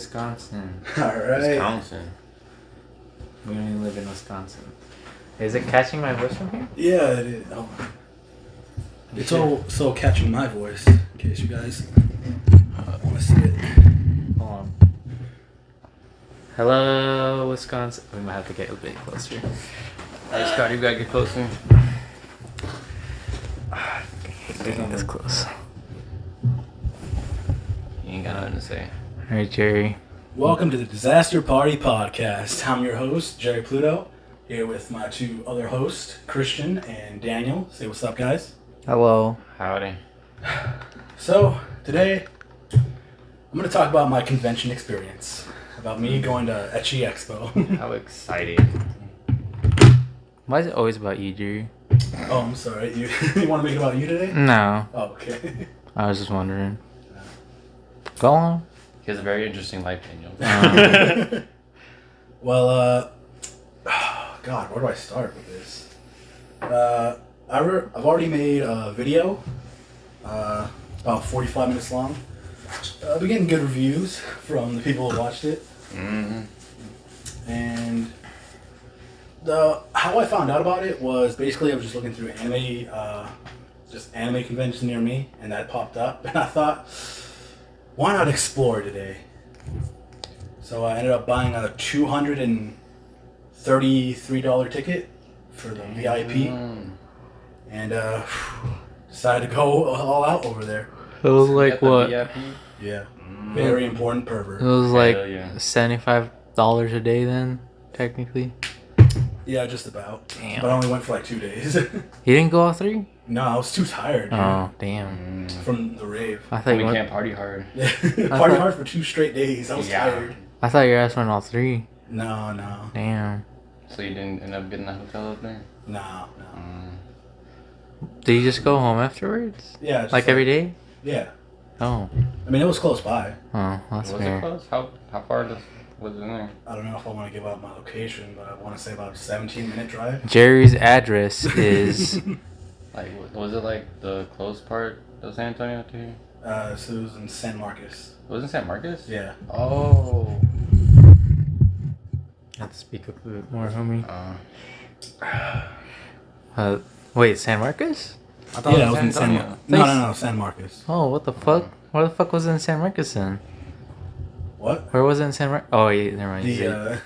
Wisconsin. All right. Wisconsin. We don't even live in Wisconsin. Is it catching my voice from here? Yeah, it is. Oh. It's all so catching my voice, in case you guys want to see it. Hold on. Hello, Wisconsin. We might have to get a bit closer. Alright, Scott, you gotta get closer. Getting this close. You ain't got nothing to say. Alright, Jerry. Welcome to the Disaster Party Podcast. I'm your host, Jerry Pluto, here with my two other hosts, Christian and Daniel. Say what's up, guys. Hello. Howdy. So, today, I'm going to talk about my convention experience. About me going to Ecchi Expo. How exciting. Why is it always about you, Jerry? Oh, I'm sorry. You want to make it about you today? No. Oh, okay. I was just wondering. Go on. He has a very interesting life, Daniel. Well, God, where do I start with this? I've already made a video, about 45 minutes long. I've been getting good reviews from the people who watched it. Mm-hmm. And how I found out about it was basically I was just looking through anime conventions near me, and that popped up, and I thought, why not explore today? So I ended up buying a $233 ticket for the VIP, and decided to go all out over there. It was like what? VIP? Yeah, very important pervert. It was like yeah. $75 a day then, technically. Yeah, just about. Damn. But I only went for like 2 days. You didn't go all three? No, I was too tired, dude, Oh, damn. from the rave. I thought We you went. can't party hard. Party hard for 2 straight days. I was tired. I thought your ass went all three. No. Damn. So you didn't end up getting a hotel up there? No. Did you just go home afterwards? Yeah. Just Like every day? Yeah. Oh. I mean, it was close by. Oh, that's Was fair. it close? How far was it in there? I don't know if I want to give out my location, but I want to say about a 17-minute drive. Jerry's address is. Like, was it like the close part of San Antonio to here? So it was in San Marcos. It was in San Marcos? Yeah. Oh. Have to speak up a bit more, homie. Wait, San Marcos? I thought Yeah, it was in San Antonio. No, San Marcos. Oh, what the fuck? Where the fuck was it in San Marcos then? What? Where was it in San Marcos? Oh, yeah, never mind. The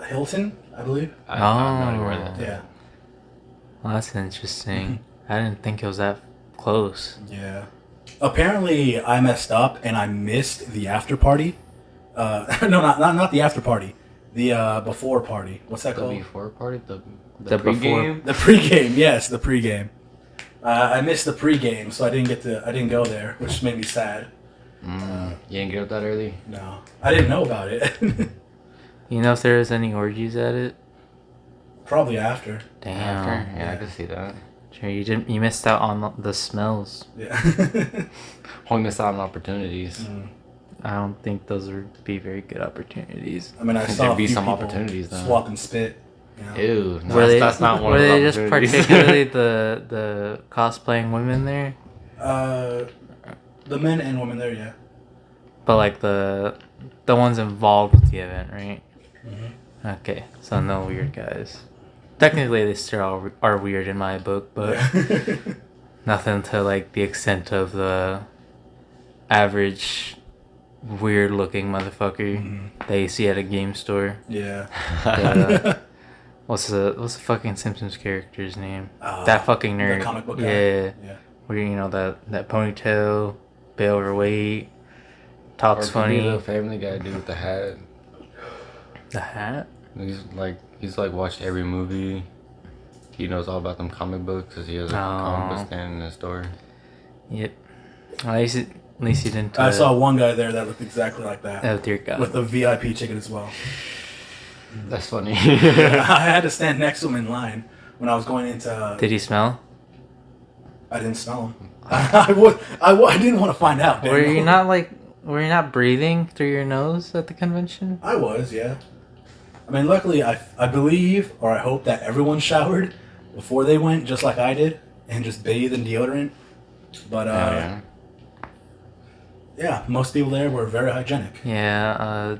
Hilton, I believe. I have no idea where that is. Yeah. Well, that's interesting. I didn't think it was that close. Yeah. Apparently, I messed up and I missed the after party. No, not the after party. The before party. What's that The called? before party? The before- pregame? The pregame. Yes, the pregame. I missed the pregame, so I didn't go there, which made me sad. You didn't get up that early? No, I didn't know about it. You know if there was any orgies at it? Probably after. Damn. After? Yeah, I could see that. Sure, you missed out on the smells. Yeah. We missed out on opportunities. I don't think those would be very good opportunities. I mean, I think saw there'd a be few some people opportunities, though. swap and spit. You know? Ew. No, Were that's not one were of the they just opportunities. particularly the cosplaying women there? The men and women there, yeah. But like the ones involved with the event, right? Mm-hmm. Okay, so no weird guys. Technically, they still are weird in my book, but nothing to like the extent of the average weird-looking motherfucker that you see at a game store. Yeah. What's the fucking Simpsons character's name? That fucking nerd. The comic book guy. Yeah. Yeah. Where you know that ponytail, bit overweight, talks Or it could be funny. the Family Guy dude with the hat. The hat? He's watched every movie. He knows all about them comic books because he has a comic book stand in his store. Yep. At least you didn't. I saw one guy there that looked exactly like that. Oh dear God. With the VIP ticket as well. That's funny. I had to stand next to him in line when I was going into. Did he smell? I didn't smell him. I didn't want to find out. Were you not breathing through your nose at the convention? I was, yeah. I mean, luckily, I believe, or I hope that everyone showered before they went, just like I did, and just bathed in deodorant. But, yeah. Yeah, most people there were very hygienic. Yeah,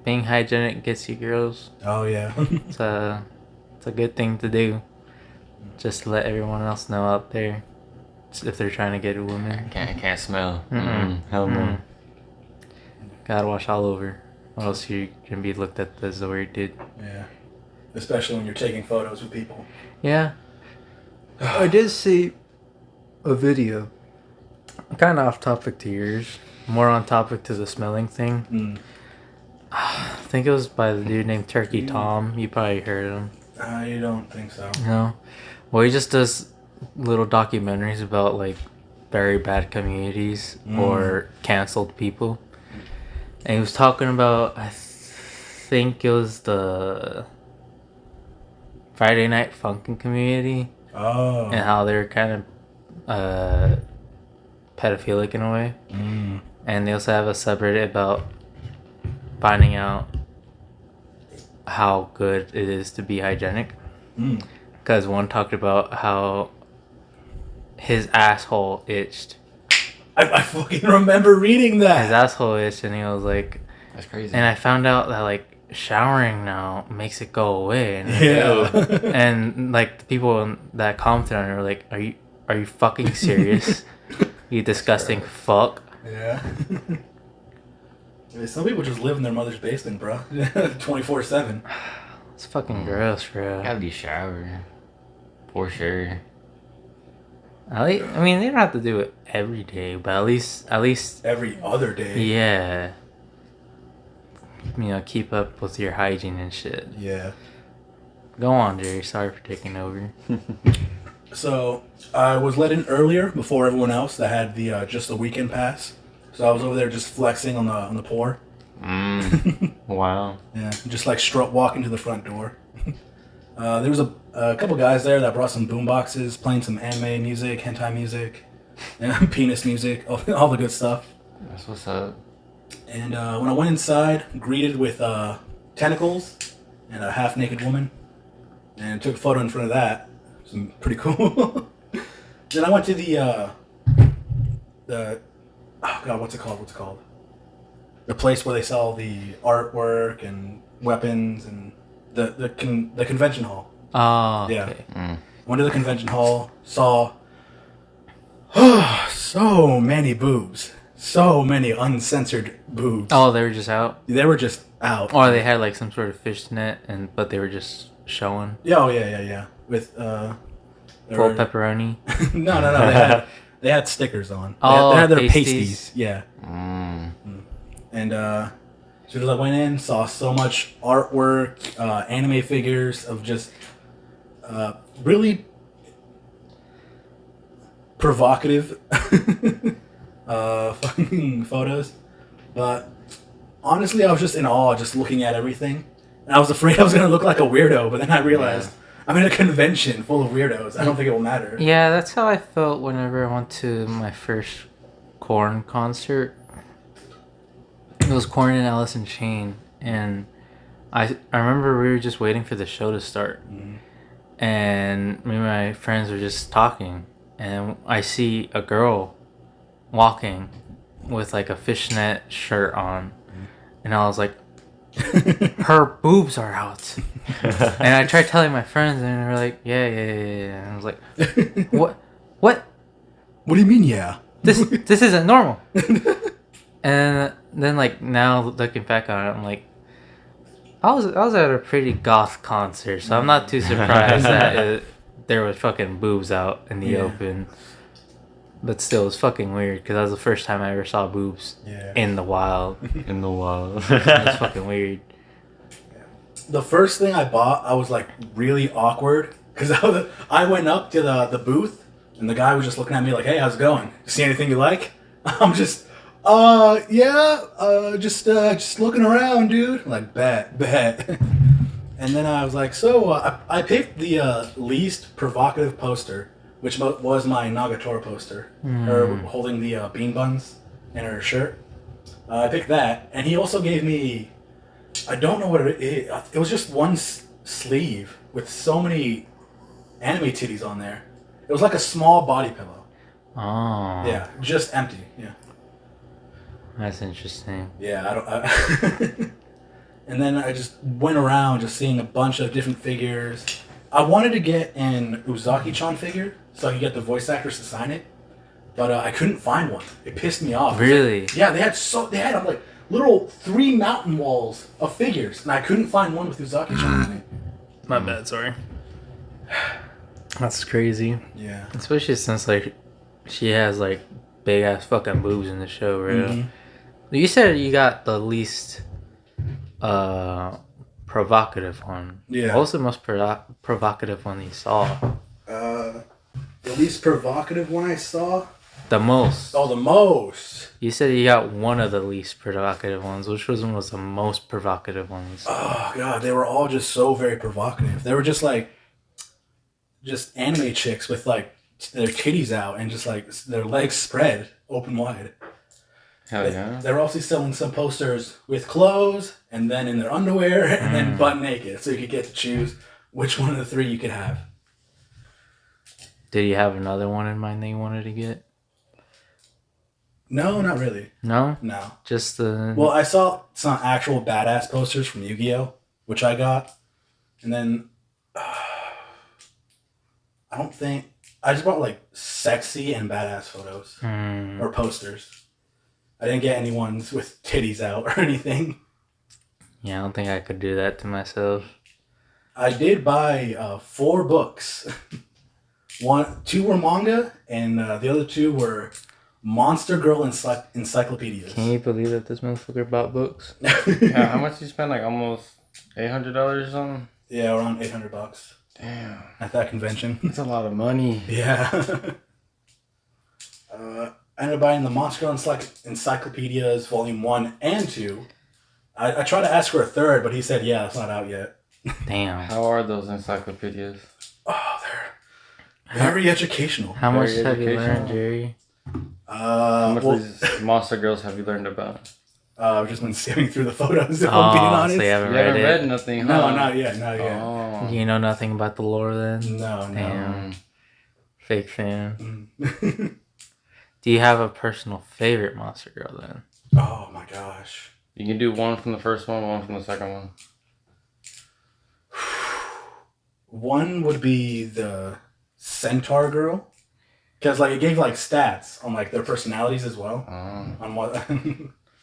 being hygienic gets you girls. Oh yeah. It's a good thing to do. Just to let everyone else know out there if they're trying to get a woman. I can't smell. Hell no. Mm. Gotta wash all over, or else you're gonna be looked at as a weird dude. Yeah. Especially when you're taking photos with people. Yeah. I did see a video. Kind of off topic to yours. More on topic to the smelling thing. Mm. I think it was by the dude named Turkey Tom. You probably heard of him. I don't think so. No. Well, he just does little documentaries about like very bad communities or canceled people. And he was talking about, I think it was the Friday Night Funkin' community. Oh. And how they're kind of pedophilic in a way. Mm. And they also have a subreddit about finding out how good it is to be hygienic. Because one talked about how his asshole itched. I fucking remember reading that. His asshole itched, and he was like, That's crazy. and I found out that like showering now makes it go away. And, Yeah. and like the people that commented on it were like, are you fucking serious? You disgusting fuck. Yeah. Some people just live in their mother's basement, bro. 24/7. It's fucking gross, bro. Gotta be showered. For sure. I mean, they don't have to do it every day, but at least, Every other day. yeah. You know, keep up with your hygiene and shit. Yeah. Go on, Jerry. Sorry for taking over. So I was let in earlier before everyone else that had the just the weekend pass. So I was over there just flexing on the poor. Wow. Yeah, just like walking to the front door. There was a couple guys there that brought some boom boxes, playing some anime music, hentai music, penis music, all the good stuff. That's what's up. And when I went inside, greeted with tentacles and a half-naked woman, and took a photo in front of that. Some pretty cool. Then I went to the oh god, what's it called? The place where they sell the artwork and weapons and the convention hall. Oh, Yeah. okay. Went to the convention hall, saw so many boobs. So many uncensored boobs. Oh, they were just out? They were just out. Or they had like some sort of fishnet, but they were just showing. Yeah, oh yeah. With Full pepperoni. No. They had stickers on. Oh, they had their pasties. Yeah. And as soon as I went in, saw so much artwork, anime figures of just really provocative fucking photos. But honestly, I was just in awe, just looking at everything. And I was afraid I was going to look like a weirdo, but then I realized I'm in a convention full of weirdos. I don't think it will matter. Yeah, that's how I felt whenever I went to my first Korn concert. It was Korn and Alice in Chains, and I remember we were just waiting for the show to start, and me and my friends were just talking, and I see a girl walking with like a fishnet shirt on, and I was like, her boobs are out. And I tried telling my friends, and they were like, yeah. And I was like, what? What do you mean, yeah? This isn't normal. And then like now looking back on it, I'm like, I was at a pretty goth concert, so I'm not too surprised that there was fucking boobs out in the open. But still, it's fucking weird because that was the first time I ever saw boobs in the wild. In the wild. It's fucking weird. The first thing I bought, I was like really awkward because I went up to the booth and the guy was just looking at me like, "Hey, how's it going? See anything you like?" I'm just, just looking around, dude. I'm like, bet. And then I was like, so I picked the least provocative poster, which was my Nagatoro poster, her holding the bean buns in her shirt. I picked that, and he also gave me, I don't know what it is. It was just one sleeve with so many anime titties on there. It was like a small body pillow. Oh. Yeah, just empty. Yeah. That's interesting. Yeah, I don't. And then I just went around just seeing a bunch of different figures. I wanted to get an Uzaki-chan figure so I could get the voice actors to sign it, but I couldn't find one. It pissed me off. Really? Yeah, they had like little 3 mountain walls of figures, and I couldn't find one with Uzaki-chan on it. My bad, sorry. That's crazy. Yeah. Especially since, like, she has, like, big-ass fucking boobs in the show, right? Mm-hmm. You said you got the least provocative one. Yeah. What was the most provocative one you saw? The least provocative one I saw? The most. Oh, the most. You said you got one of the least provocative ones. Which one was the most provocative ones? Oh, God. They were all just so very provocative. They were just, like, just anime chicks with, like, their titties out and just, like, their legs spread open wide. Hell yeah. They were also selling some posters with clothes and then in their underwear and then butt naked. So you could get to choose which one of the 3 you could have. Did you have another one in mind that you wanted to get? No, not really. No? No. Just the... Well, I saw some actual badass posters from Yu-Gi-Oh! Which I got. And then... I don't think... I just bought, like, sexy and badass photos. Or posters. I didn't get any ones with titties out or anything. Yeah, I don't think I could do that to myself. I did buy 4 books. 2 were manga, and the other 2 were Monster Girl encyclopedias. Can you believe that this motherfucker bought books? Yeah, how much did you spend? Like almost $800 or something? Yeah, around $800. Damn. At that convention. That's a lot of money. Yeah. I ended up buying the Monster Girl encyclopedias volume 1 and 2. I tried to ask for a 3rd, but he said, yeah, it's not out yet. Damn. How are those encyclopedias? Oh, they're very educational. How much have you learned, Jerry? How much of these Monster Girls have you learned about? I've just been skimming through the photos, if I'm being honest. So you haven't read nothing, huh? No, not yet, not yet. Oh. You know nothing about the lore then? No. Damn. Fake fan. Do you have a personal favorite Monster Girl then? Oh my gosh. You can do one from the first one from the second one. One would be the Centaur Girl. Because, like, it gave, like, stats on, like, their personalities as well. On what...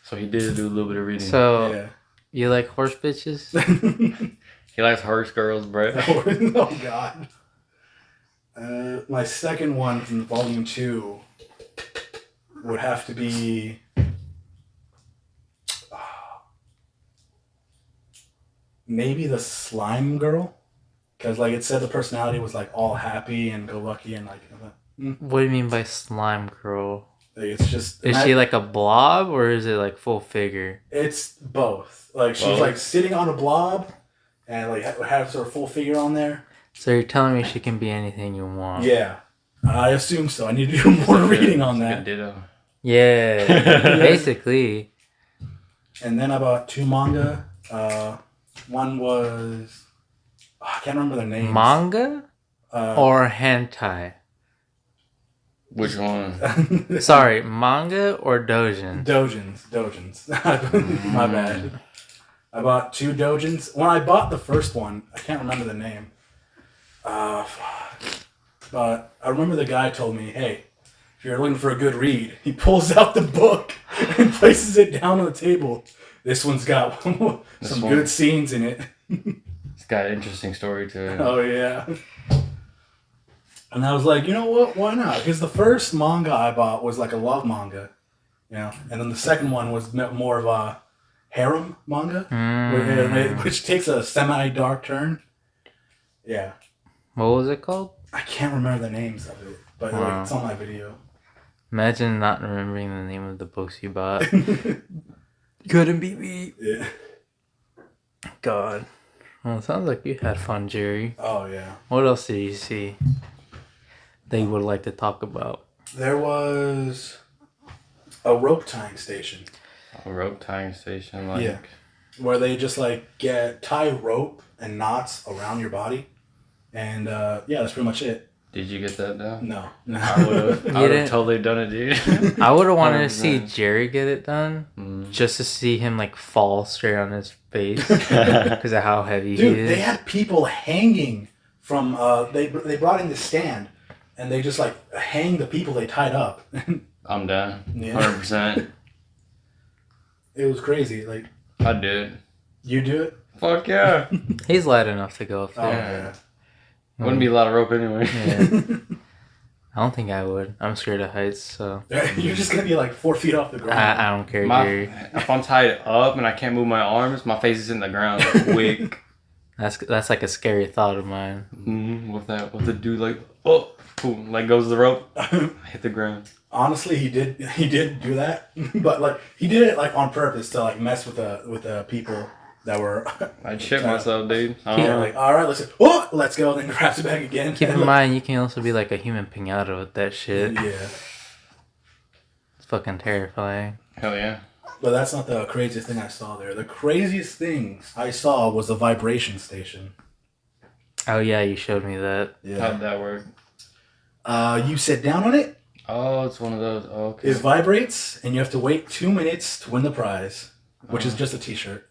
So he did do a little bit of reading. So, yeah. You like horse bitches? He likes horse girls, bro. Oh, God. My second one from volume 2 would have to be... maybe the Slime Girl. Because, like, it said the personality was, like, all happy and go lucky and, like... What do you mean by Slime Girl? Like, it's just... Is she like a blob or is it like full figure? It's both. Like, she's, like, sitting on a blob and, like, has her full figure on there. So you're telling me she can be anything you want? Yeah. I assume so. I need to do more reading on that. Ditto. Yeah, basically. And then I bought 2 manga. One was... I can't remember their names. Manga? Or hentai? Which one? Sorry, manga or doujin? Dojins. My bad. I bought 2 dojins. When I bought the first one, I can't remember the name. But I remember the guy told me, hey, if you're looking for a good read, he pulls out the book and places it down on the table. This one's got some good scenes in it. It's got an interesting story to it. Oh, yeah. And I was like, you know what? Why not? Because the first manga I bought was like a love manga, you know, and then the second one was more of a harem manga, which takes a semi-dark turn. Yeah. What was it called? I can't remember the names of it, but like, it's on my video. Imagine not remembering the name of the books you bought. Couldn't beat me. Yeah. God. Well, it sounds like you had fun, Jerry. Oh, yeah. What else did you see that you would like to talk about? There was a rope tying station. A rope tying station, like... Yeah. Where they just, like, tie rope and knots around your body. And, yeah, that's pretty much it. Did you get that though? No. I would have totally done it, dude. I would have wanted to see Jerry get it done, Mm. just to see him like fall straight on his face because of how heavy he Dude, is. they had people hanging from. They brought in the stand, and they just like hang the people they tied up. I'm down. Yeah. 100%. It was crazy. Like, I'd do it. you do it? Fuck yeah. He's light enough to go up Oh, there. yeah. Wouldn't be a lot of rope anyway. Yeah. I don't think I would. I'm scared of heights, so You're just gonna be like 4 feet off the ground. I don't care, Jerry. If I'm tied up and I can't move my arms, my face is in the ground quick. That's like a scary thought of mine. With the dude like, oh, boom, like goes the rope, hit the ground. Honestly, he did do that, but like he did it like on purpose to like mess with the people that were. I'd shit myself, dude. Like, all right, let's go. Then grabs it back again. Keep in mind, you can also be like a human piñata with that shit. Yeah, It's fucking terrifying. Hell yeah. but that's not the craziest thing I saw there. The craziest thing I saw was the vibration station. Oh yeah, you showed me that. How'd that work? You sit down on it. Oh, it's one of those. Oh, okay. It vibrates, and you have to wait 2 minutes to win the prize, which is just a T-shirt.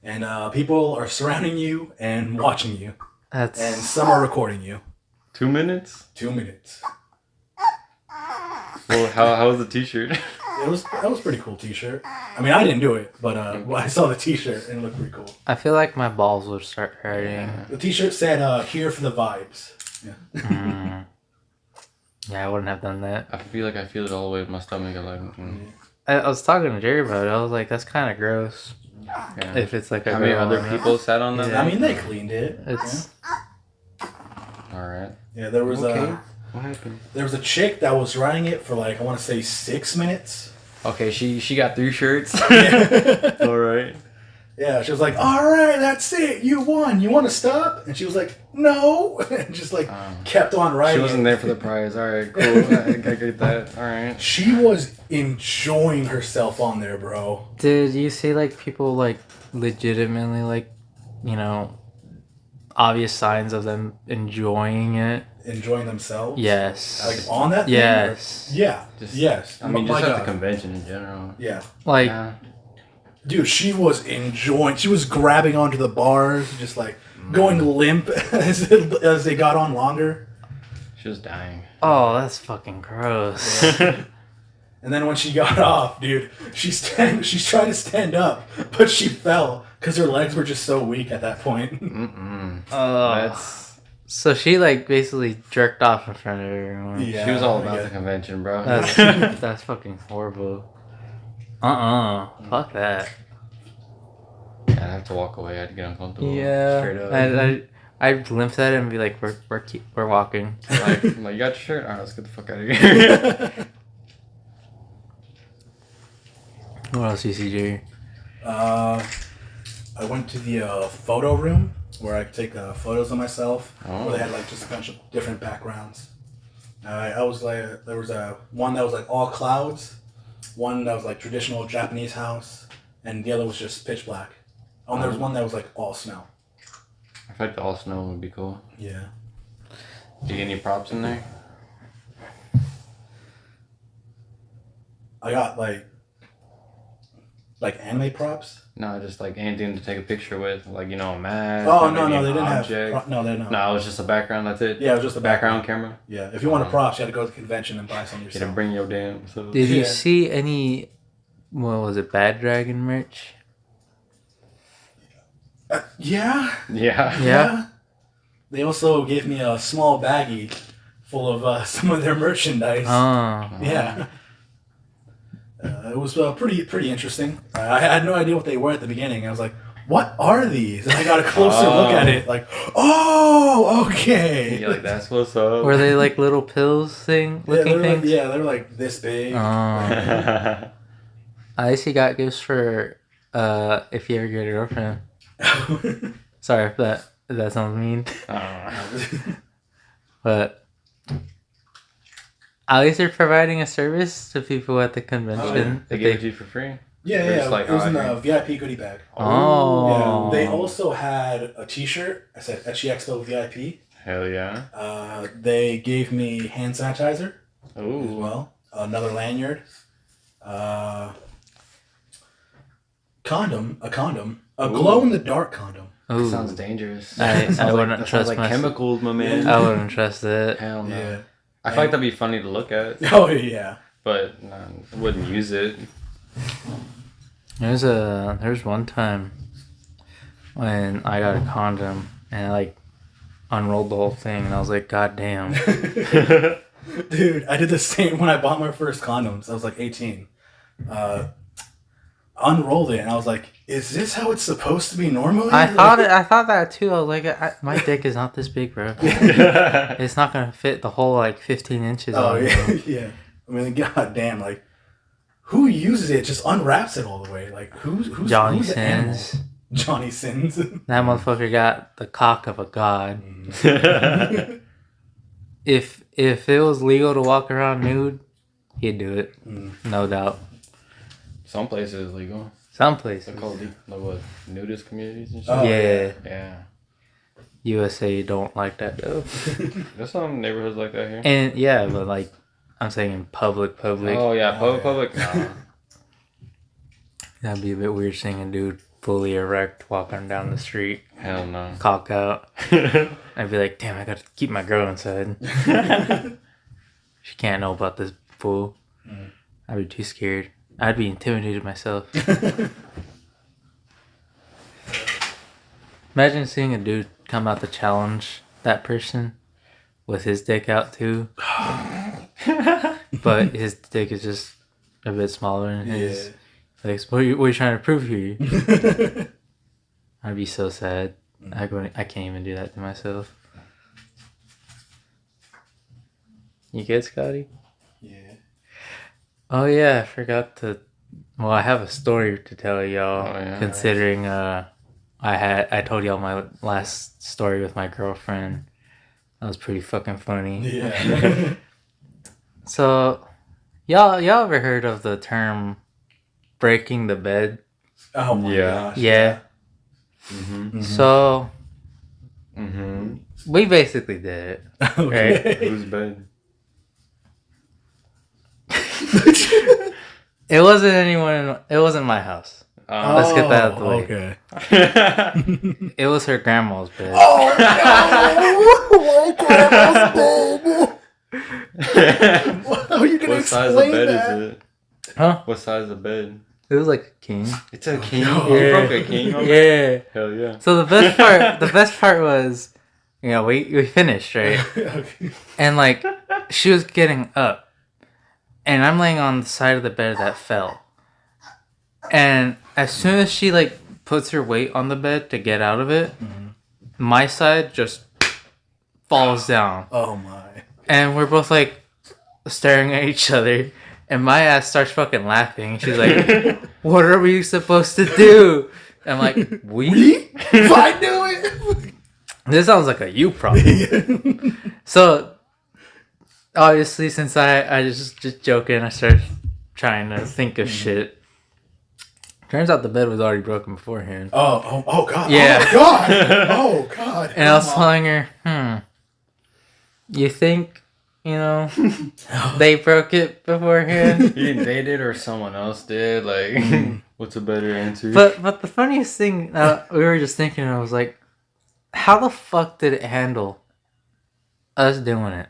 And people are surrounding you and watching you, and That's some are recording you. 2 minutes? 2 minutes. Well, how was the T-shirt? That was a pretty cool T-shirt. I mean, I didn't do it, but I saw the T-shirt and it looked pretty cool. I feel like my balls would start hurting. The T-shirt said, "Here for the vibes." Yeah. Yeah, I wouldn't have done that. I feel it all the way in my stomach. I'm like, I was talking to Jerry about it. I was like, that's kind of gross. yeah. If it's like a How many girl other on it. people sat on that? Yeah. I mean, they cleaned it. It's All right. Yeah, there was What happened? there was a chick that was riding it for like I want to say 6 minutes. Okay, she got 3 shirts. Yeah. All right. Yeah, she was like, "All right, that's it. You won. You want to stop?" And she was like, "No," and just like kept on riding. She wasn't it. there for the prize. All right, cool. I get that. All right. She was enjoying herself on there, bro. Did you see like people like legitimately like, you know, obvious signs of them enjoying it? Enjoying themselves. Yes. Like on that. Yes. Thing, or- yeah. Just, yes. I mean, My just at God. the convention in general. Yeah. Like Yeah. Dude, she was enjoying. She was grabbing onto the bars, just like going limp as they got on longer. She was dying. oh, that's fucking gross. And then when she got off, dude, she's trying to stand up, but she fell because her legs were just so weak at that point. Oh. That's. So she like basically jerked off in front of everyone. Yeah, She was all I about get the it. convention, bro. That's fucking horrible. Fuck that. I'd have to walk away. I'd get uncomfortable. Straight up. I'd glimpse at it and be like, we're walking. like, you got your shirt? Alright, let's get the fuck out of here. What else you see, Jerry? I went to the photo room where I could take photos of myself. Oh. Where they had like just a bunch of different backgrounds. I was like, there was one that was like all clouds, one that was like traditional Japanese house, and the other was just pitch black. Oh, and there was one that was like all snow. I feel like the all snow would be cool. Yeah. Do you get any props in there? I got like anime props. No, just like anything to take a picture with, like a mask. Oh or no, maybe no, an they didn't object. have. No, they didn't. No, it was just a background. That's it. Yeah, it was just a background camera. Yeah, if you wanted props, you had to go to the convention and buy some You yourself. had to bring your damn. So. Did you Yeah. see any, what was it, Bad Dragon merch? Yeah. Yeah. Yeah. They also gave me a small baggie full of some of their merchandise. Oh. Yeah. It was pretty interesting. I had no idea what they were at the beginning. I was like, "What are these?" And I got a closer look at it. Like, "Oh, okay." You're like, that's what's up. Were they like little pills looking things? Yeah, they were like this big. Oh. I actually got gifts for if you ever get a girlfriend. Sorry if that sounds mean. But at least they're providing a service to people at the convention. They Oh, If gave it to you for free? Yeah, They're yeah. just like, It was in here. a VIP goodie bag. Oh. Yeah. They also had a T-shirt. I said Ecchi Expo VIP. Hell yeah. They gave me hand sanitizer as Ooh. well. Another lanyard. Condom. A glow-in-the-dark condom. Ooh. Sounds dangerous. I wouldn't that trust sounds like myself. chemicals, my man. I wouldn't trust it. Hell no. Yeah. I feel like that'd be funny to look at, Oh, yeah. but I wouldn't use it. There's one time when I got a condom and I like unrolled the whole thing and I was like, God damn. Dude, I did the same when I bought my first condoms. I was like 18. Unrolled it and I was like, is this how it's supposed to be normally? I thought that too. I was like, my dick is not this big, bro. It's not gonna fit the whole like 15 inches. Oh, on yeah. it, Yeah. I mean, god damn, like, who uses it? Just unwraps it all the way. Like, who's Johnny who's the animal? Sins. Johnny Sins. That motherfucker got the cock of a god. If it was legal to walk around nude, he'd do it. No doubt. Some places legal. Some places. They're called nudist communities and shit. Oh, yeah. Yeah. USA don't like that though. There's some neighborhoods like that here. And yeah, but like I'm saying in public. Oh yeah, public. Nah. That'd be a bit weird seeing a dude fully erect walking down the street, Hell no. cock out. I'd be like, damn, I gotta keep my girl inside. She can't know about this fool. I'd be too scared. I'd be intimidated myself. Imagine seeing a dude come out to challenge that person with his dick out too. But his dick is just a bit smaller than his. Like, what are you trying to prove here? I'd be so sad. I can't even do that to myself. You good, Scotty? Yeah. Oh yeah, I forgot to. Well, I have a story to tell y'all. Oh, yeah. Considering I told y'all my last story with my girlfriend. That was pretty fucking funny. Yeah. So, y'all ever heard of the term breaking the bed? Oh my gosh. Yeah. Mm-hmm. So, Mm-hmm. we basically did it. Okay. Whose bed? It wasn't anyone. It wasn't my house. Let's get that out of the way. Okay. It was her grandma's bed. Oh no! My grandma's bed. How are you gonna What size of explain bed that? is it? Huh? What size of bed? It was like a king. It's a king. no. You broke a king on that? Yeah. Hell yeah. So the best part was, we finished, right? Okay. And like, she was getting up. And I'm laying on the side of the bed that fell. And as soon as she like puts her weight on the bed to get out of it, my side just falls down. Oh my. And we're both like staring at each other. And my ass starts fucking laughing. She's like, what are we supposed to do? I'm like, we? If I do it. This sounds like a you problem. So, obviously, since I just joking, I started trying to think of shit. Turns out the bed was already broken beforehand. Oh god. Yeah. Oh god. Oh god. And I was telling her, you think, they broke it beforehand? You didn't date it or someone else did? Like, what's a better answer? But the funniest thing, we were just thinking, I was like, how the fuck did it handle us doing it?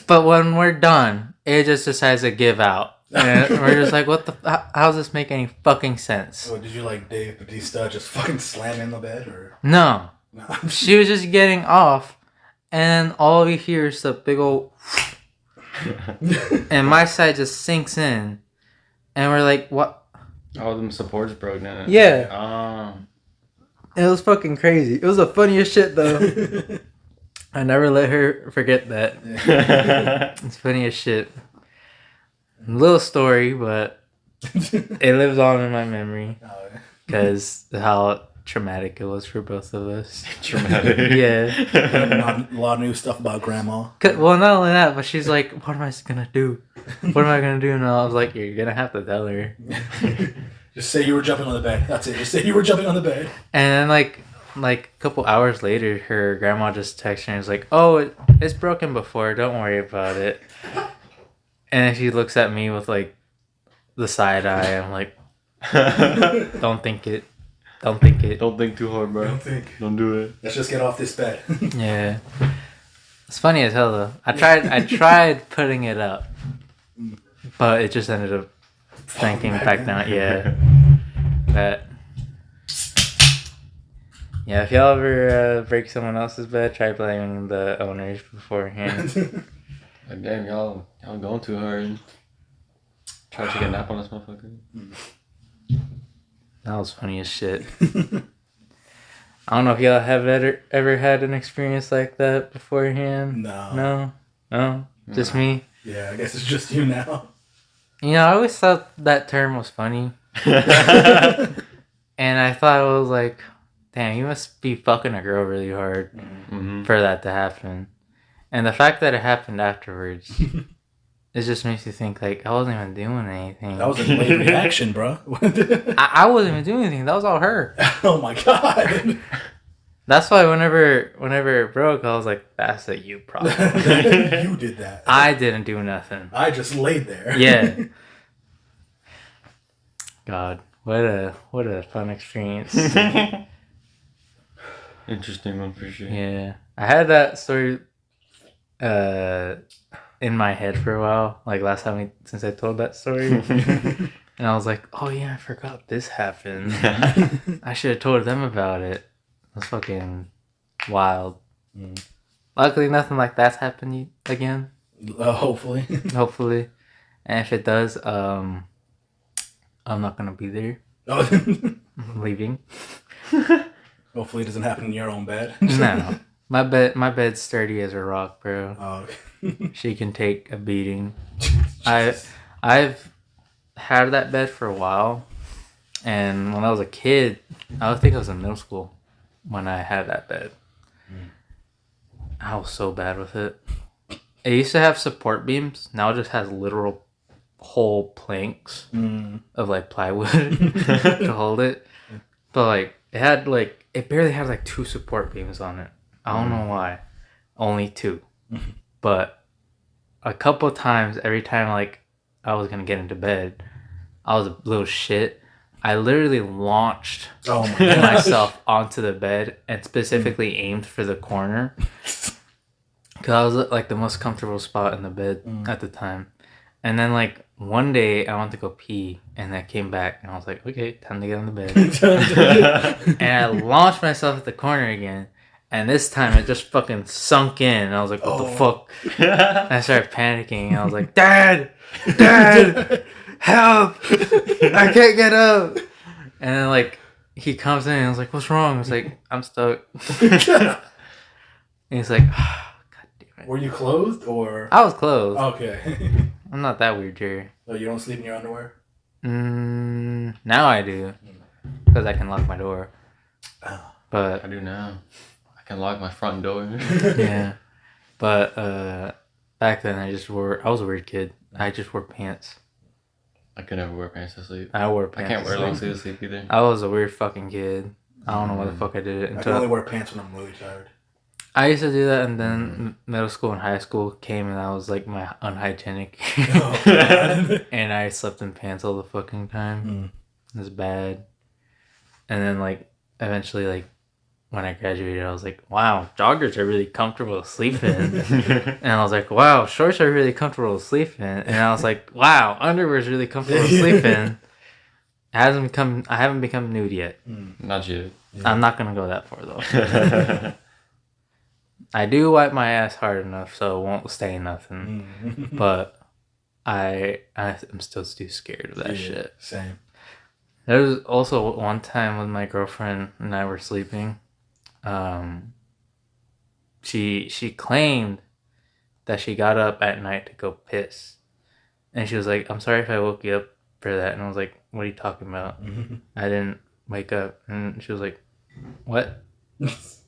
But when we're done, it just decides to give out. And we're just like, how does this make any fucking sense? So did you like Dave Bautista just fucking slam in the bed or? No. No. She was just getting off, and all we hear is the big old and my side just sinks in, and we're like, what? All them supports broke down. Yeah. It was fucking crazy. It was the funniest shit, though. I never let her forget that. It's funny as shit. Little story, but it lives on in my memory because how traumatic it was for both of us. Traumatic. Yeah. A lot of new stuff about grandma. Well, not only that, but she's like, what am I gonna do? What am I gonna do? And I was like, you're gonna have to tell her. Just say you were jumping on the bed. That's it. Just say you were jumping on the bed. And then, like, like a couple hours later, her grandma just texted her and was like, "Oh, it's broken before. Don't worry about it." And then she looks at me with like the side eye. I'm like, "Don't think it. Don't think it. Don't think too hard, bro. Don't do it. Let's just get off this bed. Yeah. It's funny as hell though. I tried putting it up, but it just ended up sinking back down. Yeah. That. Yeah, if y'all ever break someone else's bed, try blaming the owners beforehand. Like, damn, y'all going too hard. Try to take a nap on this motherfucker. That was funny as shit. I don't know if y'all have ever had an experience like that beforehand. No, just me. Yeah, I guess it's just you now. You know, I always thought that term was funny, and I thought it was like, damn, you must be fucking a girl really hard for that to happen. And the fact that it happened afterwards, it just makes you think like I wasn't even doing anything. That was a late reaction, bro. I wasn't even doing anything. That was all her. Oh my god. That's why whenever it broke, I was like, "That's a you problem." You did that. I didn't do nothing. I just laid there. Yeah. God, what a fun experience. Interesting one for sure. Yeah, I had that story in my head for a while, like last time since I told that story. And I was like, oh yeah, I forgot this happened. I should have told them about it. That's fucking wild. Luckily, nothing like that's happened again. Hopefully. Hopefully. And if it does, I'm not gonna be there. I'm leaving. Hopefully it doesn't happen in your own bed. No. My bed's sturdy as a rock, bro. Oh. She can take a beating. I've had that bed for a while, and when I was a kid, I think I was in middle school when I had that bed. I was so bad with it. It used to have support beams. Now it just has literal whole planks of like plywood to hold it. But like it barely had like 2 support beams on it. I don't know why. Only 2. But a couple times, every time like I was gonna get into bed, I was a little shit. I literally launched myself onto the bed and specifically aimed for the corner. Because I was like the most comfortable spot in the bed at the time. And then like one day I went to go pee and I came back and I was like, okay, time to get on the bed. And I launched myself at the corner again. And this time it just fucking sunk in. And I was like, what the fuck? And I started panicking. And I was like, Dad! Help! I can't get up! And then like he comes in and I was like, what's wrong? I was like, I'm stuck. And he's like, oh, God damn it. Were you clothed or? I was clothed. Okay. I'm not that weird, Jerry. So you don't sleep in your underwear? Now I do. Because I can lock my door. But I do now. I can lock my front door. yeah. But back then I was a weird kid. I just wore pants. I could never wear pants to sleep. I wore pants. I can't wear long sleeves to sleep either. I was a weird fucking kid. I don't know why the fuck I did it. I can only wear pants when I'm really tired. I used to do that, and then middle school and high school came, and that was like my unhygienic. And I slept in pants all the fucking time. It was bad. And then like eventually like when I graduated, I was like, wow, joggers are really comfortable to sleep in. And I was like, wow, shorts are really comfortable to sleep in. And I was like, wow, underwear is really comfortable to sleep in. I haven't become nude yet. Not yet. Yeah. I'm not gonna go that far though. I do wipe my ass hard enough so it won't stain nothing. But I'm still too scared of that shit. Same. There was also one time when my girlfriend and I were sleeping. She claimed that she got up at night to go piss, and she was like, "I'm sorry if I woke you up for that." And I was like, "What are you talking about? I didn't wake up." And she was like, "What?"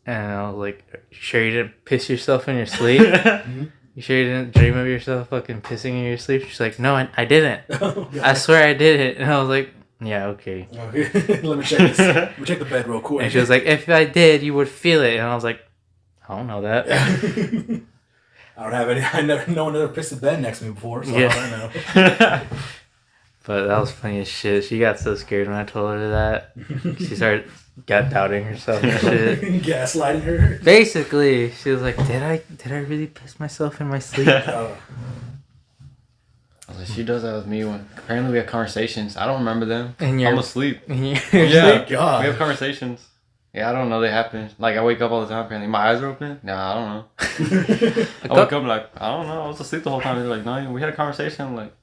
And I was like, "You sure you didn't piss yourself in your sleep? You sure you didn't dream of yourself fucking pissing in your sleep?" She's like, "No, I didn't. I swear I didn't." And I was like, Yeah, okay. Okay, let me check this. Let me check the bed real quick. And she was like, if I did, you would feel it. And I was like, I don't know that. Yeah. I don't have any. No one ever pissed the bed next to me before, so Yeah. I don't know. But that was funny as shit. She got so scared when I told her that. She got doubting herself and shit. Gaslighting her. Basically, she was like, did I really piss myself in my sleep? I was like, she does that with me when apparently we have conversations. I don't remember them. And I'm asleep. Yeah, God. We have conversations. Yeah, I don't know they happen. Like, I wake up all the time apparently. My eyes are open? Nah, I don't know. I wake up like, I don't know. I was asleep the whole time. They're like, no, we had a conversation. I'm like,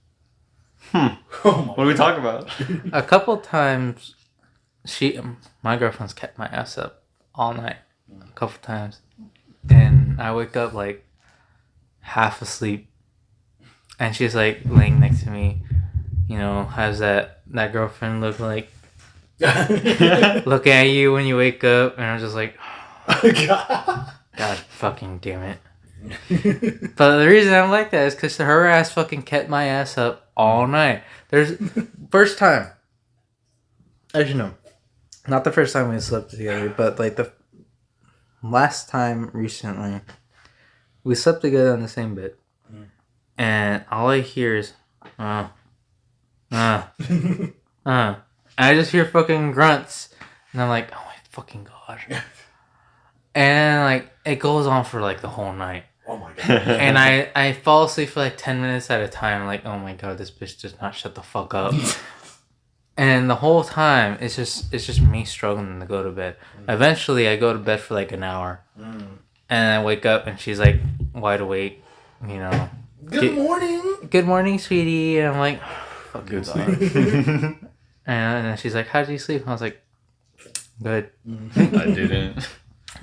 what do we talk about? A couple times, my girlfriend's kept my ass up all night. A couple times. And I wake up like half asleep. And she's like laying next to me. You know, has that girlfriend look like looking at you when you wake up, and I'm just like, God fucking damn it. But the reason I'm like that is because her ass fucking kept my ass up all night. First time, as you know, not the first time we slept together, but like the last time recently, we slept together on the same bed, and all I hear is, and I just hear fucking grunts. And I'm like, oh my fucking God. And like, it goes on for like the whole night. Oh my God. And I fall asleep for like 10 minutes at a time. Like, oh my God, this bitch does not shut the fuck up. And the whole time, it's just me struggling to go to bed. Eventually, I go to bed for like an hour. And I wake up and she's like wide awake, you know. Good morning. Good morning, sweetie. And I'm like, fuck Good God. sleep. And then she's like, how'd you sleep? And I was like, good. I didn't.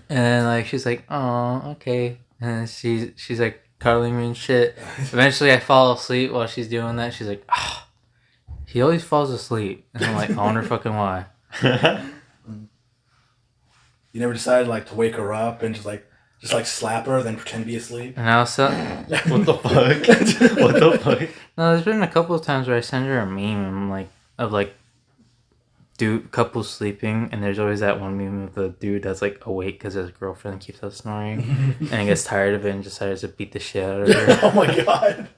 And like she's like, oh, okay. And she's like cuddling me and shit. Eventually I fall asleep while she's doing that. She's like, ah, he always falls asleep. And I'm like, I wonder fucking why. You never decided like to wake her up and just like slap her, then pretend to be asleep? And I was What the fuck? What the fuck? No, there's been a couple of times where I send her a meme of couples sleeping, and there's always that one meme of the dude that's like awake because his girlfriend keeps on snoring, and he gets tired of it and decides to beat the shit out of her. Oh my God.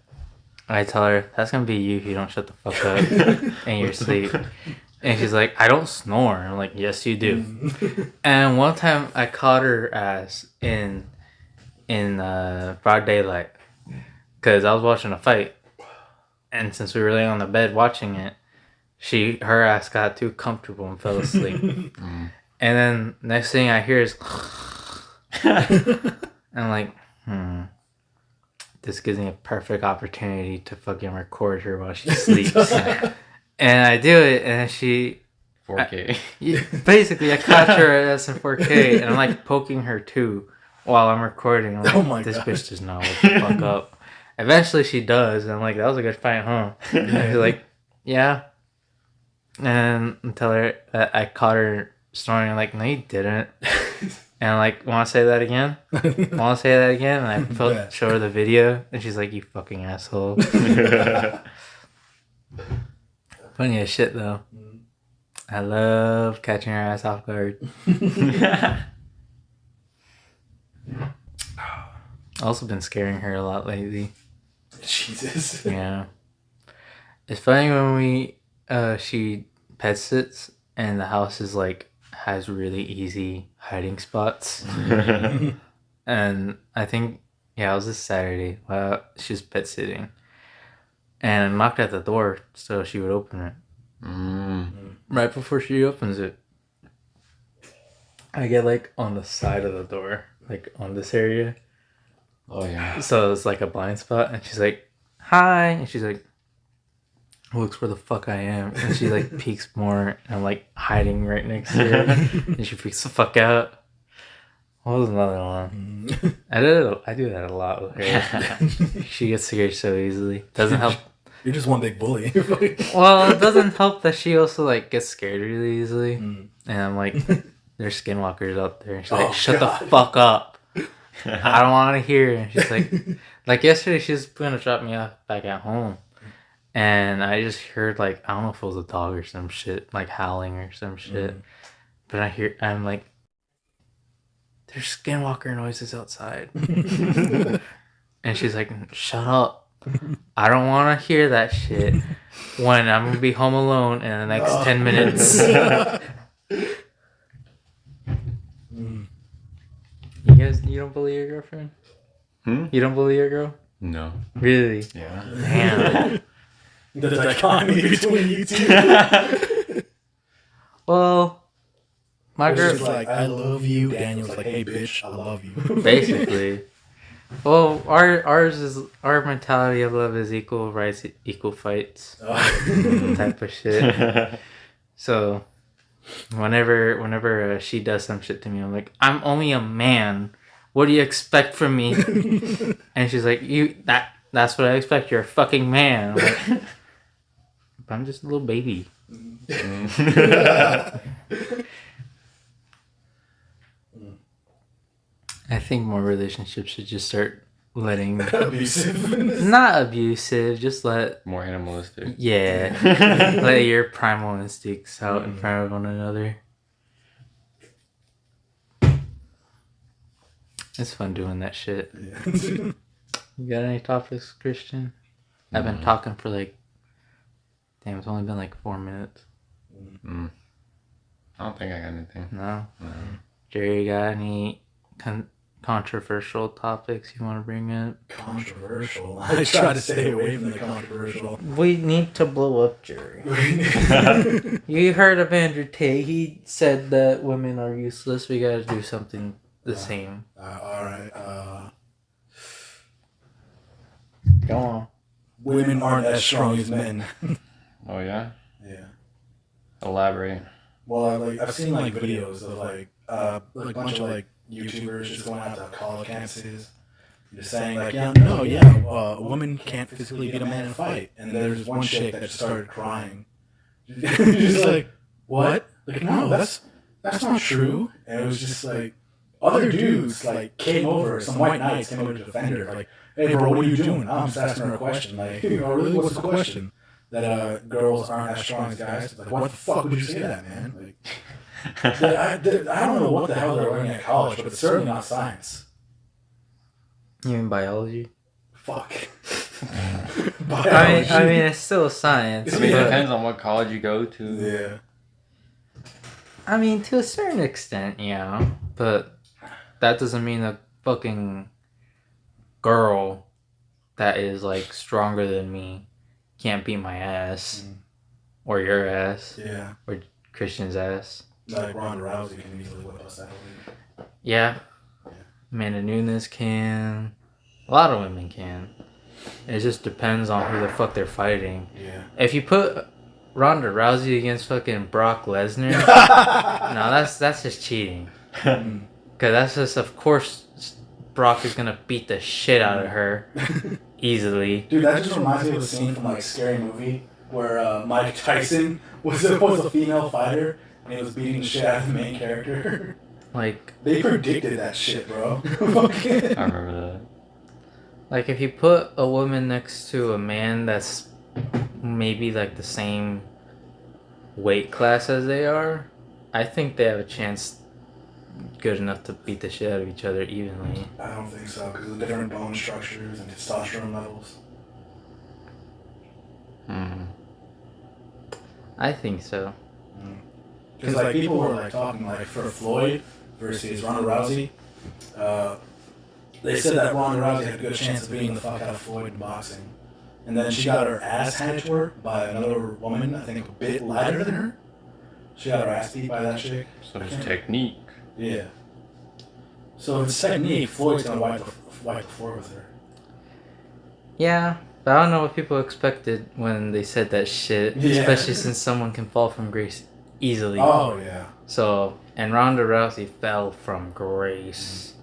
I tell her, that's gonna be you if you don't shut the fuck up in your sleep. And she's like, I don't snore. I'm like, yes you do. And one time I caught her ass in broad daylight because I was watching a fight, and since we were laying on the bed watching it, her ass got too comfortable and fell asleep. And then next thing I hear is I'm like, this gives me a perfect opportunity to fucking record her while she sleeps. And I do it, and she 4K. Basically, I caught her ass in 4K, and I'm like poking her too while I'm recording. I'm like, Oh my this God. bitch does not wake the fuck up. Eventually, she does, and I'm like, that was a good fight, huh? And she's like, yeah. And I tell her that I caught her snoring. I'm like, no, you didn't. And I'm like, want to say that again? Want to say that again? And I show her the video, and she's like, you fucking asshole. Funny as shit, though. I love catching her ass off guard. Also been scaring her a lot lately. Jesus. Yeah. It's funny when she pet sits and the house is like has really easy hiding spots. And I think it was this Saturday while she was pet sitting. And I knocked at the door so she would open it. Right before she opens it, I get like on the side of the door, like on this area. Oh yeah. So it's like a blind spot, and she's like, hi, and she's like, looks where the fuck I am, and she like peeks more, and I'm like hiding right next to her, and she freaks the fuck out. What was another one? I do that a lot with her. She gets scared so easily. Doesn't help. You're just one big bully. Well, it doesn't help that she also like gets scared really easily, and I'm like, there's skinwalkers out there, and she's like, shut the fuck up. I don't want to hear. And she's like yesterday, she's gonna drop me off back at home, And I just heard like, I don't know if it was a dog or some shit, like howling or some shit. But I'm like, there's skinwalker noises outside. And she's like, shut up. I don't want to hear that shit when I'm going to be home alone in the next 10 minutes. You don't believe your girlfriend? You don't believe your girl? No. Really? Yeah. Damn. The dichotomy between you two. Well, my girl. She's like, I love you. Daniel's like, hey, bitch, I love you. Basically. Well, our mentality of love is equal rights, equal fights, type of shit. So, whenever she does some shit to me, I'm like, I'm only a man. What do you expect from me? And she's like, that's what I expect. You're a fucking man. I'm like, but I'm just a little baby. I think more relationships should just start letting Abusive. not abusive, just let More animalistic. yeah, let your primal instincts out in front of one another. It's fun doing that shit. Yeah. You got any topics, Christian? I've been talking for like, damn, it's only been like 4 minutes. I don't think I got anything. No? Jerry, you got any controversial topics you want to bring up? Controversial. I try to stay away from the controversial. We need to blow up Jerry. You heard of Andrew Tate. He said that women are useless. We gotta do something the same. Alright. Go on. Women aren't as strong as men. Oh, yeah? Yeah. Elaborate. Well, like I've seen like videos of like a bunch of like YouTubers just going out to college campuses, just saying like, a woman can't physically beat a man in a fight. And there's one chick that just started crying. Just like, what? Like, no, that's not true. And it was just like other dudes like came over, some white knights came over to defend her. Like, hey bro, what are you doing? I'm just asking her a question. Like, really, what's the question? That girls aren't as strong as guys. Like, what the fuck would you say that, man? Like, I don't know what the hell they're learning at college, but it's certainly not science. You mean biology? Fuck. I mean, it's still science. I mean, it but, depends on what college you go to. Yeah. I mean, to a certain extent, yeah. But that doesn't mean a fucking girl that is, like, stronger than me can't beat my ass. Or your ass. Yeah. Or Christian's ass. Like Ronda Rousey can easily whip us out. Yeah. Amanda Nunes can. A lot of women can. It just depends on who the fuck they're fighting. Yeah. If you put Ronda Rousey against fucking Brock Lesnar, no, that's just cheating. Cause that's just, of course, Brock is gonna beat the shit out of her easily. Dude, that just reminds me of a scene from like Scary Movie where Mike Tyson was a female fighter and he was beating the shit out of the main character. Like, they predicted that shit, bro. I remember that. Like, if you put a woman next to a man that's maybe like the same weight class as they are, I think they have a chance good enough to beat the shit out of each other evenly. I don't think so, because of different bone structures and testosterone levels. I think so. Because like people were like talking like for Floyd versus Ronda Rousey, they said that Ronda Rousey had a good chance of beating the fuck out of Floyd in boxing, and then she got her ass handed to her by another woman, I think a bit lighter than her. She got her ass beat by that chick. So it's technique. Yeah. So if it's technique, Floyd's gonna wipe the floor with her. Yeah, but I don't know what people expected when they said that shit, especially since someone can fall from grace easily. Oh yeah. So, and Ronda Rousey fell from grace.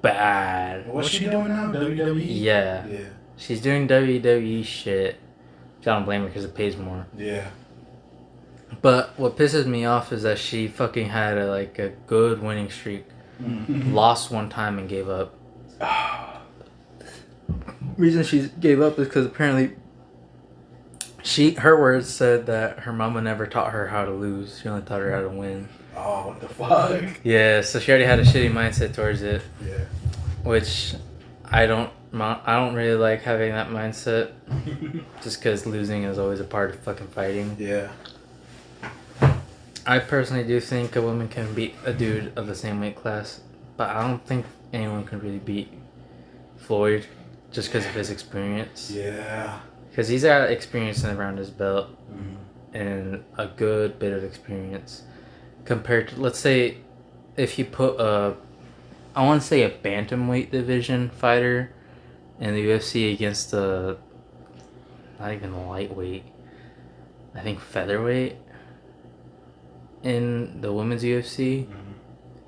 Bad. What's she doing now? WWE? Yeah. Yeah. She's doing WWE shit. I don't blame her because it pays more. Yeah. But what pisses me off is that she fucking had a good winning streak. Lost one time and gave up. Reason she gave up is because apparently Her words said that her mama never taught her how to lose. She only taught her how to win. Oh, what the fuck? Yeah, so she already had a shitty mindset towards it. Yeah. Which I don't really like having that mindset. Just because losing is always a part of fucking fighting. Yeah. I personally do think a woman can beat a dude of the same weight class, but I don't think anyone can really beat Floyd just because of his experience. Yeah. Because he's got experience around his belt Mm-hmm. and a good bit of experience compared to, let's say, if you put I want to say a bantamweight division fighter in the UFC against not even lightweight, I think featherweight in the women's UFC. Mm-hmm.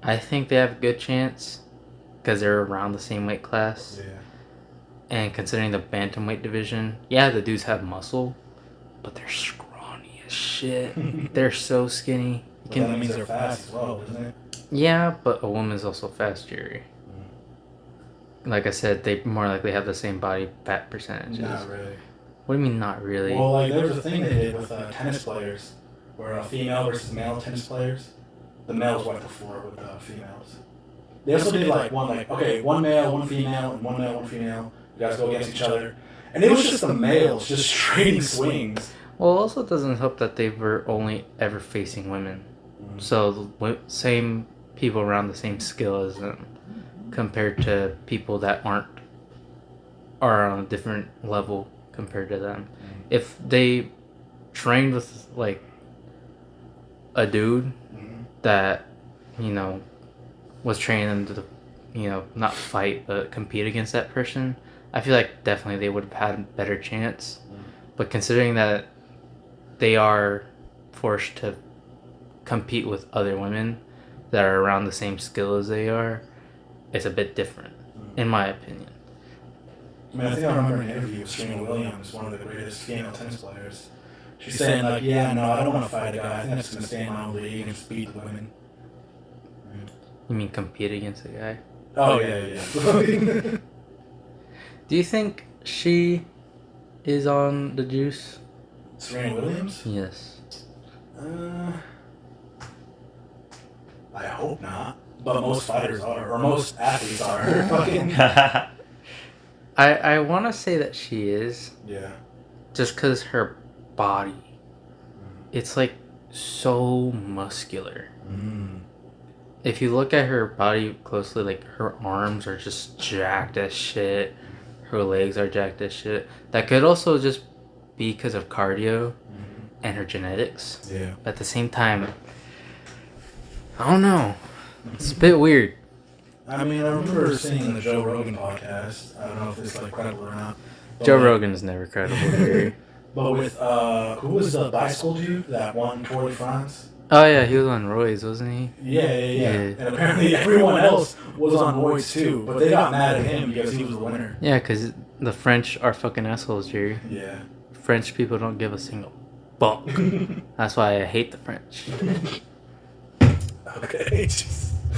I think they have a good chance because they're around the same weight class. Yeah. And considering the bantamweight division, yeah, the dudes have muscle, but they're scrawny as shit. They're so skinny. Well, that means they're fast as well, doesn't it? Yeah, but a woman's also fast, Jerry. Like I said, they more likely have the same body fat percentages. Not really. What do you mean, not really? Well, like there was a thing they did with tennis players, where female versus male tennis players, the males wiped the floor with the females. They also did one male, one female, and one male, one female. You guys go against each other, and it was just the males just trading swings. Well, it also doesn't help that they were only ever facing women. Mm-hmm. So the same people around the same skill as them, compared to people that are on a different level compared to them. Mm-hmm. If they trained with like a dude mm-hmm. that, was training to, not fight but compete against that person, I feel like definitely they would have had a better chance. Mm-hmm. But considering that they are forced to compete with other women that are around the same skill as they are, it's a bit different, in my opinion. I mean, I think I remember an interview with Serena Williams, one of the greatest female tennis players. She's saying, like, yeah, no, I don't want to fight a guy. I think I'm just going to stay in my own league and just beat the women. You mean compete against a guy? Oh, yeah. Do you think she is on the juice? Serena Williams? Yes. I hope not. But most fighters are, or most athletes are. Fucking. I want to say that she is. Yeah. Just because her body, it's like so muscular. Mm. If you look at her body closely, like her arms are just jacked as shit. Her legs are jacked as shit. That could also just be because of cardio and her genetics. Yeah. But at the same time, I don't know. It's a bit weird. I mean, I remember seeing in the Joe Rogan podcast. I don't know if it's like credible or not. Joe Rogan's never credible, Gary. But with who was the bicycle dude that won Tour de France? Oh yeah, he was on roids, wasn't he? Yeah. And apparently everyone else was on roids too, but they got mad at him because he was the winner. Yeah, because the French are fucking assholes, Jerry. Yeah. French people don't give a single fuck. That's why I hate the French. Okay.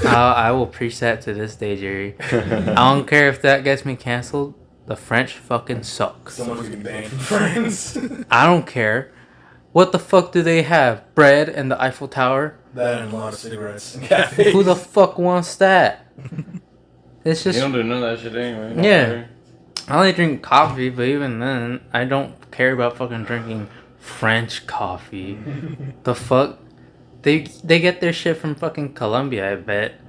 I will preach that to this day, Jerry. I don't care if that gets me canceled. The French fucking suck. Someone's getting banned from France. I don't care. What the fuck do they have? Bread and the Eiffel Tower? That and a lot of cigarettes and cafes. Who the fuck wants that? It's just... You don't do none of that shit anyway. Yeah. I only drink coffee, but even then, I don't care about fucking drinking French coffee. The fuck? They get their shit from fucking Colombia, I bet.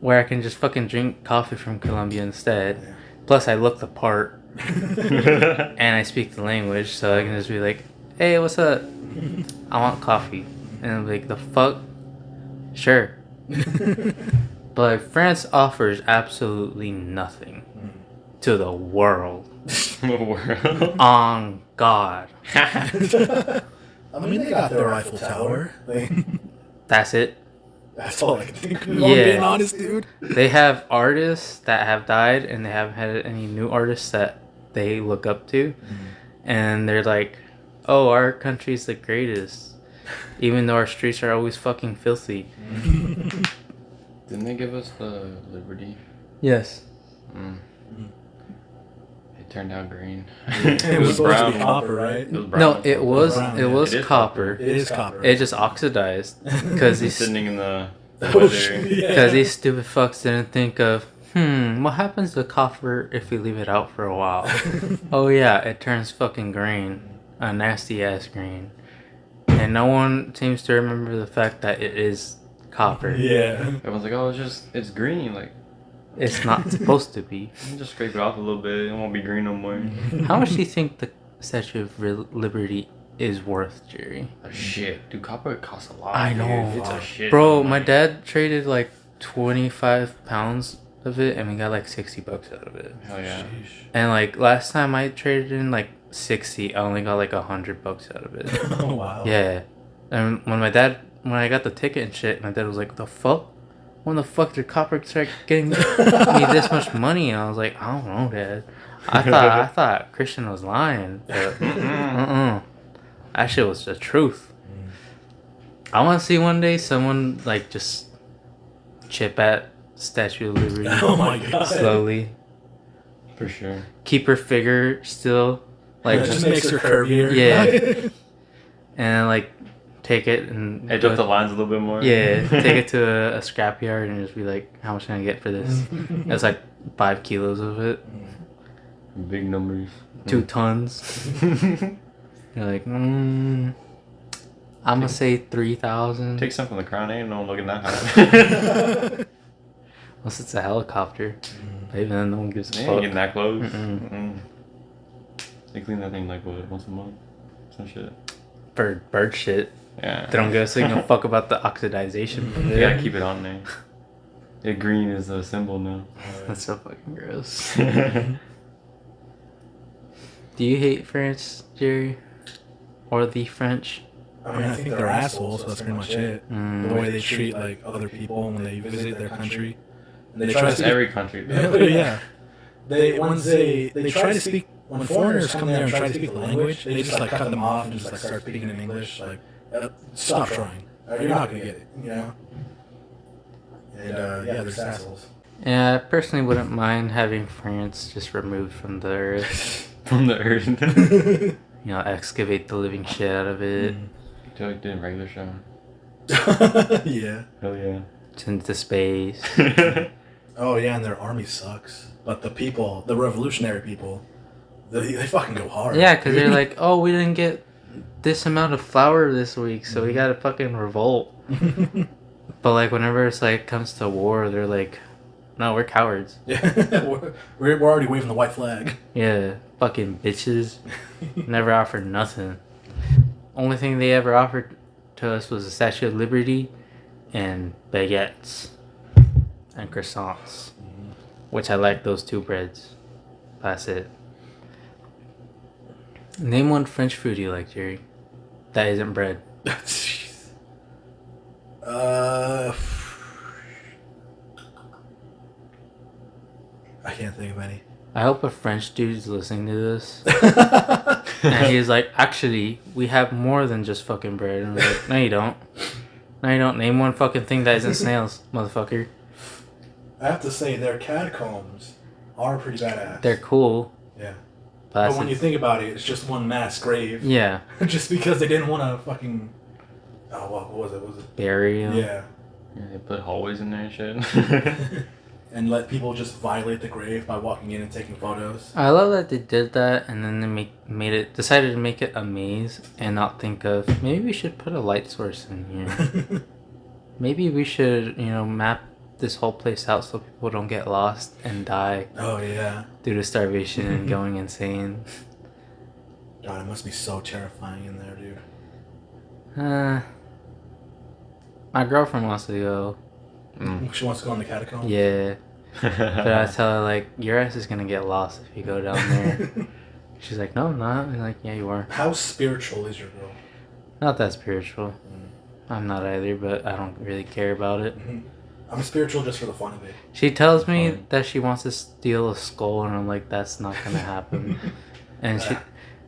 Where I can just fucking drink coffee from Colombia instead. Yeah. Plus, I look the part. And I speak the language, so I can just be like, hey, what's up? I want coffee. And I'm like, the fuck? Sure. But France offers absolutely nothing to the world. The world? On God. I mean, they got their Eiffel Tower. That's it. That's all I can think of. Yeah. I'm being honest, dude. They have artists that have died, and they haven't had any new artists that they look up to. And they're like, oh, our country's the greatest. Even though our streets are always fucking filthy. Didn't they give us the liberty? Yes. They turned out green. It was supposed to be copper, right? It was brown. No, it was brown, it yeah. was It is copper. It is copper. It just oxidized because It's these sitting in the Oh, weather. shit, yeah. because these stupid fucks didn't think of what happens to copper if we leave it out for a while. Oh yeah, it turns fucking green, a nasty ass green, and no one seems to remember the fact that it is copper. Yeah. Everyone's like, oh, it's green. Like, It's not supposed to be. you can just scrape it off a little bit. It won't be green no more. How much do you think the Statue of Liberty is worth, Jerry? Oh, shit. Dude, copper costs a lot. I know. Dude. It's a shit. Bro, ton of my money. dad traded like 25 pounds of it and we got like $60 out of it. Hell yeah. And like last time I traded in like 60, I only got like $100 out of it. Oh, wow. Yeah. And when I got the ticket and shit, my dad was like, the fuck? When the fuck did copper start getting me this much money? And I was like, I don't know, Dad. I thought Christian was lying. But that shit was the truth. I want to see one day someone like just chip at Statue of Liberty Oh my god. slowly. For sure. Keep her figure still. Like, It just makes her curvier. Yeah. and like take it and Edge up the lines a little bit more. Yeah, take it to a scrapyard and just be like, how much can I get for this? It's like 5 kilos of it, Big numbers. 2 tons. You're like, I'm gonna say 3,000. Take some from the crown. Ain't no one looking that high. Unless it's a helicopter. But even then, no one gives a They ain't fuck. getting that close. Mm-mm. They clean that thing like what, once a month? Some shit. For bird shit. Yeah. They don't give a single fuck about the oxidization. They gotta keep it on there. Yeah, green is a symbol now. That's so fucking gross. Do you hate France, Jerry? Or the French? I mean, I think they're assholes, so that's pretty much it. Mm. The way they treat like other people when they visit their country, and they try That's to speak. every country. Yeah, they try to speak when foreigners come there and try to speak the language, they just like cut them off and just like start speaking in English. Like, stop trying. You're not gonna get it, you know. And yeah, they're just assholes. Yeah, I personally wouldn't mind having France just removed from the earth. From the earth. You know, excavate the living shit out of it. Do like doing regular show. Yeah. Hell yeah. Send it to space. Oh yeah, and their army sucks. But the people, the revolutionary people, they fucking go hard. Yeah, because they're like, oh, we didn't get this amount of flour this week, so we gotta fucking revolt. But like, whenever it's like comes to war, they're like, no, we're cowards. Yeah, we're already waving the white flag. Yeah, fucking bitches. Never offered nothing. Only thing they ever offered to us was the Statue of Liberty and baguettes and croissants, which I like those 2 breads. That's it. Name one French food you like, Jerry. That isn't bread. Jeez. I can't think of any. I hope a French dude's listening to this. And he's like, actually, we have more than just fucking bread. And I'm like, no, you don't. No, you don't. Name one fucking thing that isn't snails, motherfucker. I have to say, their catacombs are pretty badass. They're cool. Yeah. But But when you think about it, it's just one mass grave. yeah, Just because they didn't want to fucking. Oh, what was it? What was it? bury 'em. Yeah. Yeah, they put hallways in there and shit. And let people just violate the grave by walking in and taking photos. I love that they did that, and then they decided to make it a maze, and not think of maybe we should put a light source in here. Maybe we should, map this whole place out so people don't get lost and die Oh, yeah. due to starvation and going insane. God, it must be so terrifying in there, dude. My girlfriend wants to go. She wants to go in the catacombs? Yeah. But I tell her, like, your ass is gonna get lost if you go down there. She's like, no, I'm not. I'm like, yeah, you are. How spiritual is your girl? Not that spiritual. I'm not either, but I don't really care about it. I'm spiritual just for the fun of it. She tells me that she wants to steal a skull, and I'm like, that's not gonna happen. And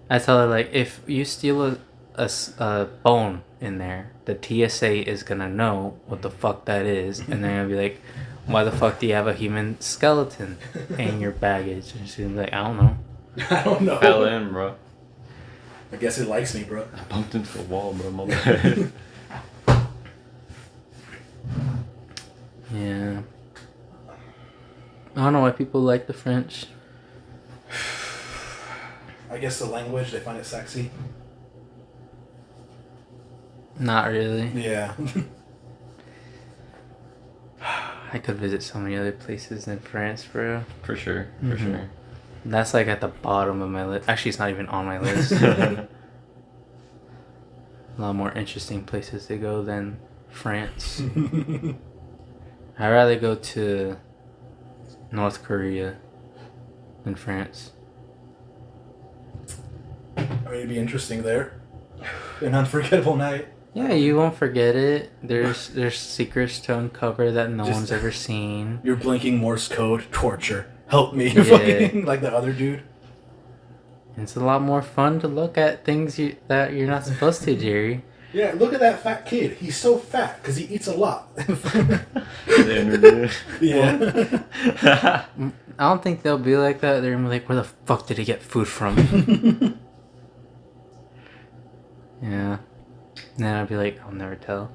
I tell her, like, if you steal a bone in there, the TSA is gonna know what the fuck that is, and they're gonna be like, why the fuck do you have a human skeleton in your baggage? And she's like, I don't know. I don't know. Fell in, bro. I guess it likes me, bro. I bumped into the wall, bro. My bad. Yeah. I don't know why people like the French. I guess the language, they find it sexy. Not really. Yeah. I could visit so many other places than France, bro. For sure. For sure. That's like at the bottom of my list. Actually, it's not even on my list. A lot more interesting places to go than France. I'd rather go to North Korea than France. I mean, it'd be interesting there. An unforgettable night. Yeah, you won't forget it. There's secrets to uncover that no one's ever seen. You're blinking Morse code, torture. Help me. Yeah. Fucking like the other dude. It's a lot more fun to look at things that you're not supposed to, Jerry. Yeah, look at that fat kid. He's so fat because he eats a lot. Yeah. I don't think they'll be like that. They're gonna be like, where the fuck did he get food from? Yeah. And then I'll be like, I'll never tell.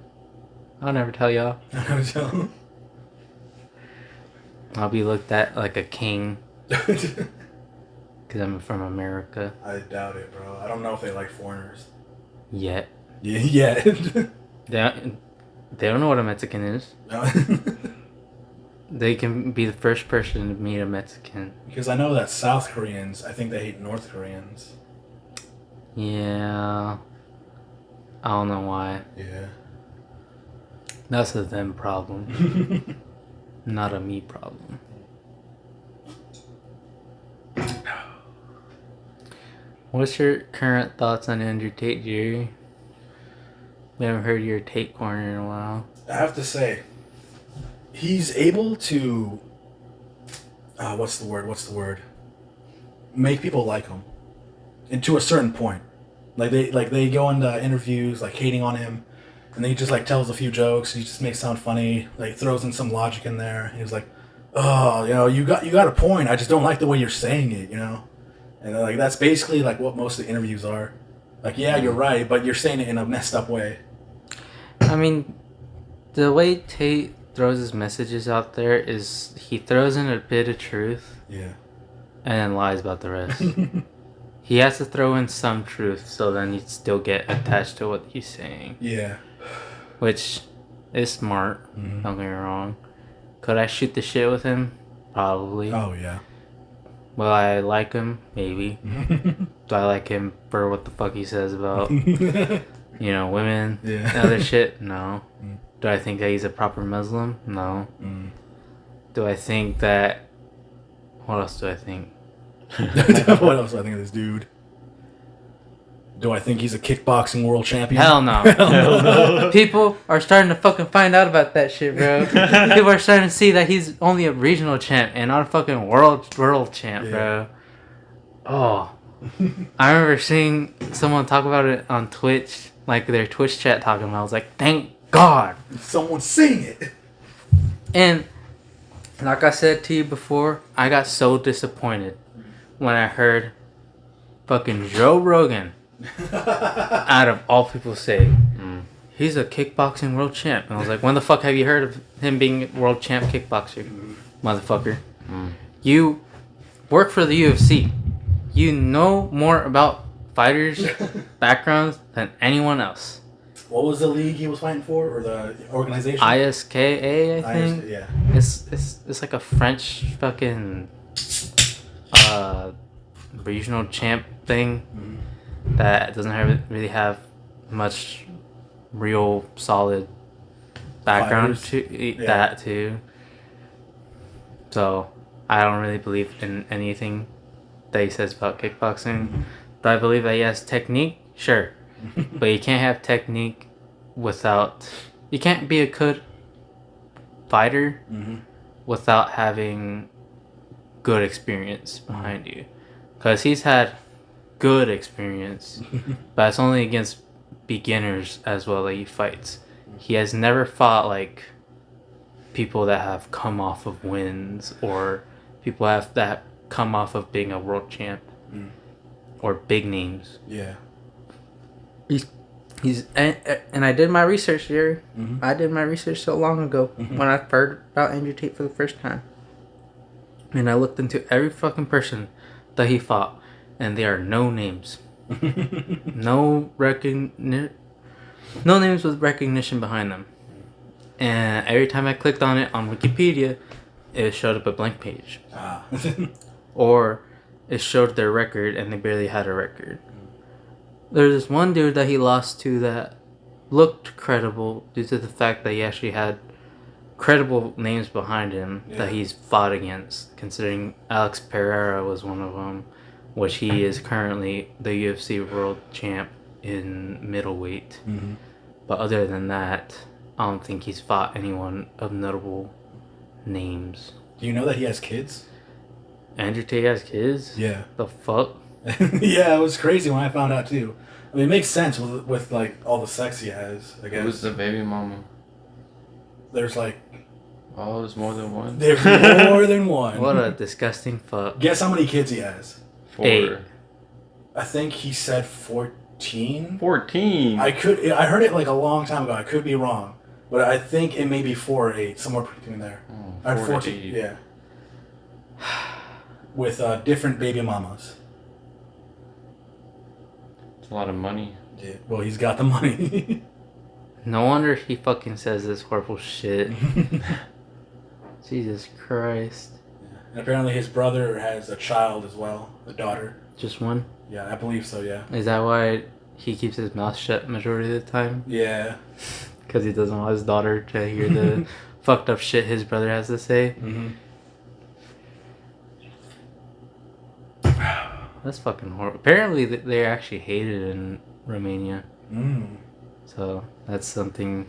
I'll never tell y'all. I'll be looked at like a king. Because I'm from America. I doubt it, bro. I don't know if they like foreigners. Yet. Yeah. They don't know what a Mexican is. They can be the first person to meet a Mexican. Because I know that South Koreans, I think they hate North Koreans. Yeah. I don't know why. Yeah. That's a them problem. Not a me problem. What's your current thoughts on Andrew Tate, Jerry? We haven't heard your Tate corner in a while. I have to say, he's able to... what's the word? Make people like him. And to a certain point. Like they go into interviews like hating on him, and then he just like tells a few jokes. He just makes it sound funny. Like throws in some logic in there. He was like, "Oh, you got a point. I just don't like the way you're saying it, And like that's basically like what most of the interviews are. Like, yeah, you're right, but you're saying it in a messed up way. I mean, the way Tate throws his messages out there is he throws in a bit of truth, Yeah, and then lies about the rest. He has to throw in some truth so then he'd still get attached to what he's saying. yeah. Which is smart, don't get me wrong. Could I shoot the shit with him? Probably. Oh yeah. Will I like him? Maybe. Do I like him for what the fuck he says about, women Yeah. and other shit? No. Do I think that he's a proper Muslim? No. Do I think that... What else do I think? What else do I think of this dude? Do I think he's a kickboxing world champion? Hell no. Hell no. People are starting to fucking find out about that shit, bro. People are starting to see that he's only a regional champ and not a fucking world champ, bro. Oh. I remember seeing someone talk about it on Twitch, like their Twitch chat talking about it. I was like, thank God. Someone's seeing it. And like I said to you before, I got so disappointed when I heard fucking Joe Rogan, out of all people, say he's a kickboxing world champ. And I was like, when the fuck have you heard of him being world champ kickboxer, motherfucker? You work for the UFC. You know more about fighters' backgrounds than anyone else. What was the league he was fighting for, or the organization? ISKA, I think. Yeah. It's like a French fucking regional champ thing that doesn't really have much real solid background Fighters. to that too. So I don't really believe in anything that he says about kickboxing, but I believe that he has technique, sure, but you can't have technique without. You can't be a good fighter without having good experience behind you, because he's had good experience, but it's only against beginners as well that he fights. He has never fought like people that have come off of wins or people that come off of being a world champ. or big names. Yeah. He's and I did my research, Jerry. I did my research so long ago when I heard about Andrew Tate for the first time, and I looked into every fucking person that he fought, and there are no names, no names with recognition behind them. And every time I clicked on it on Wikipedia, it showed up a blank page, or it showed their record, and they barely had a record. There's this one dude that he lost to that looked credible due to the fact that he actually had credible names behind him that he's fought against, considering Alex Pereira was one of them, which he is currently the UFC world champ in middleweight. But other than that, I don't think he's fought anyone of notable names. Do you know that he has kids? Andrew Tate has kids? Yeah. The fuck? Yeah, it was crazy when I found out too. I mean, it makes sense with like all the sex he has, I guess. Who's the baby mama? There's like... Oh, there's more than one? There's more than one. What a disgusting fuck. Guess how many kids he has? 4. 8. I think he said 14. 14? I heard it like a long time ago. I could be wrong. But I think it may be 4 or 8, somewhere between there. Oh, 14, yeah. With different baby mamas. It's a lot of money. Yeah. Well, he's got the money. No wonder he fucking says this horrible shit. Jesus Christ. Yeah. And apparently his brother has a child as well, a daughter. Just one? Yeah, I believe so, yeah. Is that why he keeps his mouth shut majority of the time? Yeah. Because he doesn't want his daughter to hear the fucked up shit his brother has to say? That's fucking horrible. Apparently they're actually hated in Romania. So that's something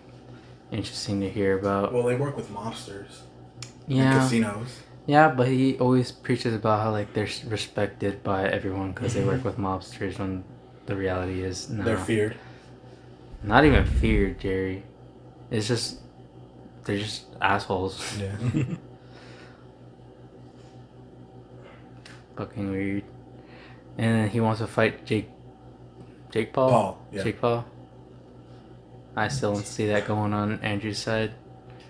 interesting to hear about. Well, they work with mobsters. Yeah. In casinos. Yeah, but he always preaches about how like they're respected by everyone because they work with mobsters, when the reality is no. They're feared. Not even feared, Jerry. It's just they're just assholes. Yeah. Fucking weird. And then he wants to fight Jake Paul? Paul, yeah. Jake Paul. I still don't see that going on Andrew's side.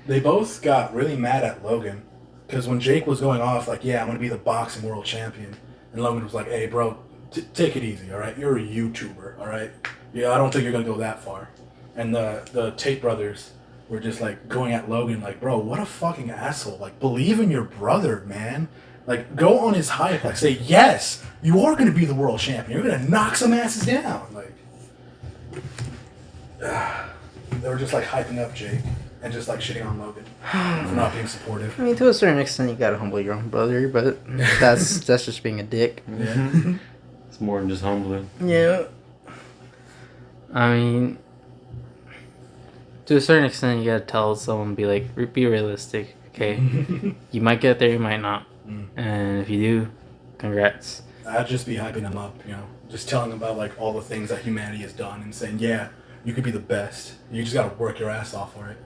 They both got really mad at Logan. Because when Jake was going off, like, yeah, I'm going to be the boxing world champion. And Logan was like, hey, bro, take it easy, all right? You're a YouTuber, all right? Yeah, I don't think you're going to go that far. And the Tate brothers were just, like, going at Logan like, bro, what a fucking asshole. Like, believe in your brother, man. Like, go on his hype. Like, say, yes, you are going to be the world champion. You're going to knock some asses down. Like, they were just, like, hyping up Jake and just, like, shitting on Logan for not being supportive. I mean, to a certain extent, you gotta humble your own brother, but that's just being a dick. Yeah. It's more than just humbling. Yeah. I mean, to a certain extent, you gotta tell someone, be like, be realistic, okay? You might get there, you might not. And if you do, congrats. I'd just be hyping him up, you know, just telling him about, like, all the things that humanity has done and saying, yeah, you could be the best. You just gotta work your ass off for it.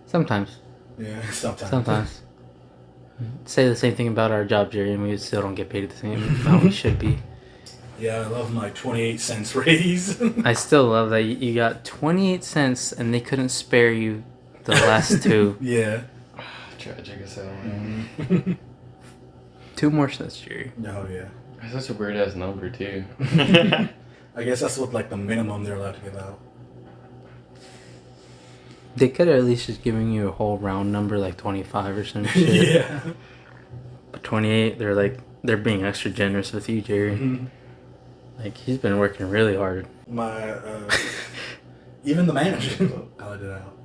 Sometimes. Yeah, sometimes. Sometimes. Say the same thing about our job, Jerry, and we still don't get paid the same amount we should be. Yeah, I love my 28 cents raise. I still love that you got 28 cents and they couldn't spare you the last 2. Yeah. Tragic as hell. 2 more cents, Jerry. Oh, yeah. That's such a weird ass number, too. I guess that's what, like, the minimum they're allowed to give out. They could have at least just given you a whole round number, like 25 or some shit. Yeah. But 28, they're being extra generous with you, Jerry. Like, he's been working really hard. My, even the manager, I let it out.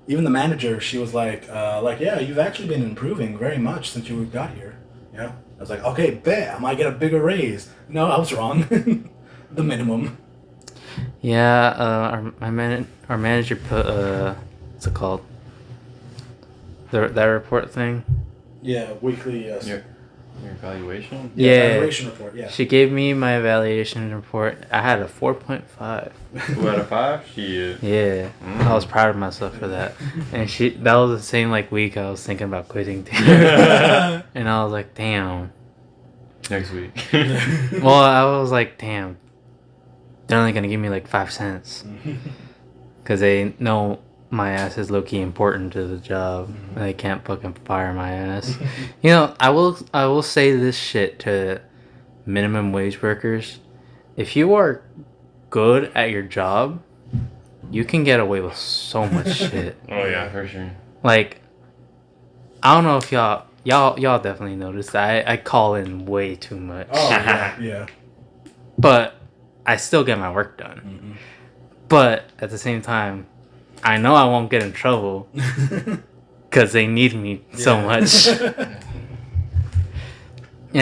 Even the manager, she was like, yeah, you've actually been improving very much since you got here. You know? I was like, okay, bet, I might get a bigger raise. No, I was wrong. The minimum. Yeah, our manager put, what's it called? That report thing? Yeah, weekly, Your evaluation? Yeah. Evaluation report, yeah. She gave me my evaluation report. I had a 4.5. 2 out of 5? Shit. Yeah. I was proud of myself for that. And that was the same, like, week I was thinking about quitting too. And I was like, damn. Next week. Well, I was like, damn, they're only gonna give me like 5 cents because they know my ass is low key important to the job. And they can't fucking fire my ass. You know, I will say this shit to minimum wage workers: if you are good at your job, you can get away with so much shit. Oh yeah, for sure. Like, I don't know if y'all definitely noticed that I call in way too much. Oh yeah. But I still get my work done. But at the same time, I know I won't get in trouble because they need me so much. And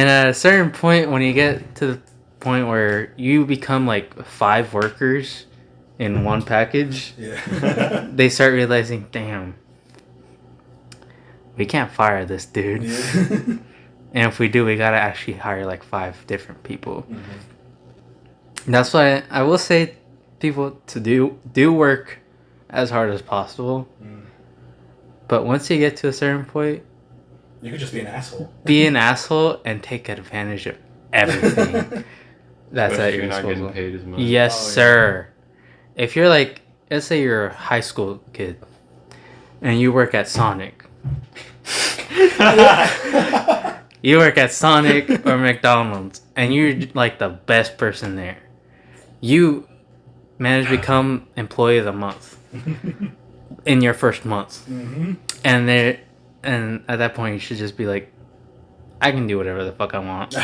at a certain point, when you get to the point where you become like 5 workers in one package, they start realizing, damn, we can't fire this dude. And if we do, we gotta actually hire like 5 different people. That's why I will say people to do work as hard as possible. But once you get to a certain point, you could just be an asshole. Be an asshole and take advantage of everything. That's at your not disposal. getting paid as much. Yes, sir. If you're like, let's say you're a high school kid and you work at Sonic. You work at Sonic or McDonald's and you're like the best person there. You manage to become employee of the month in your first month. And at that point you should just be like, I can do whatever the fuck I want.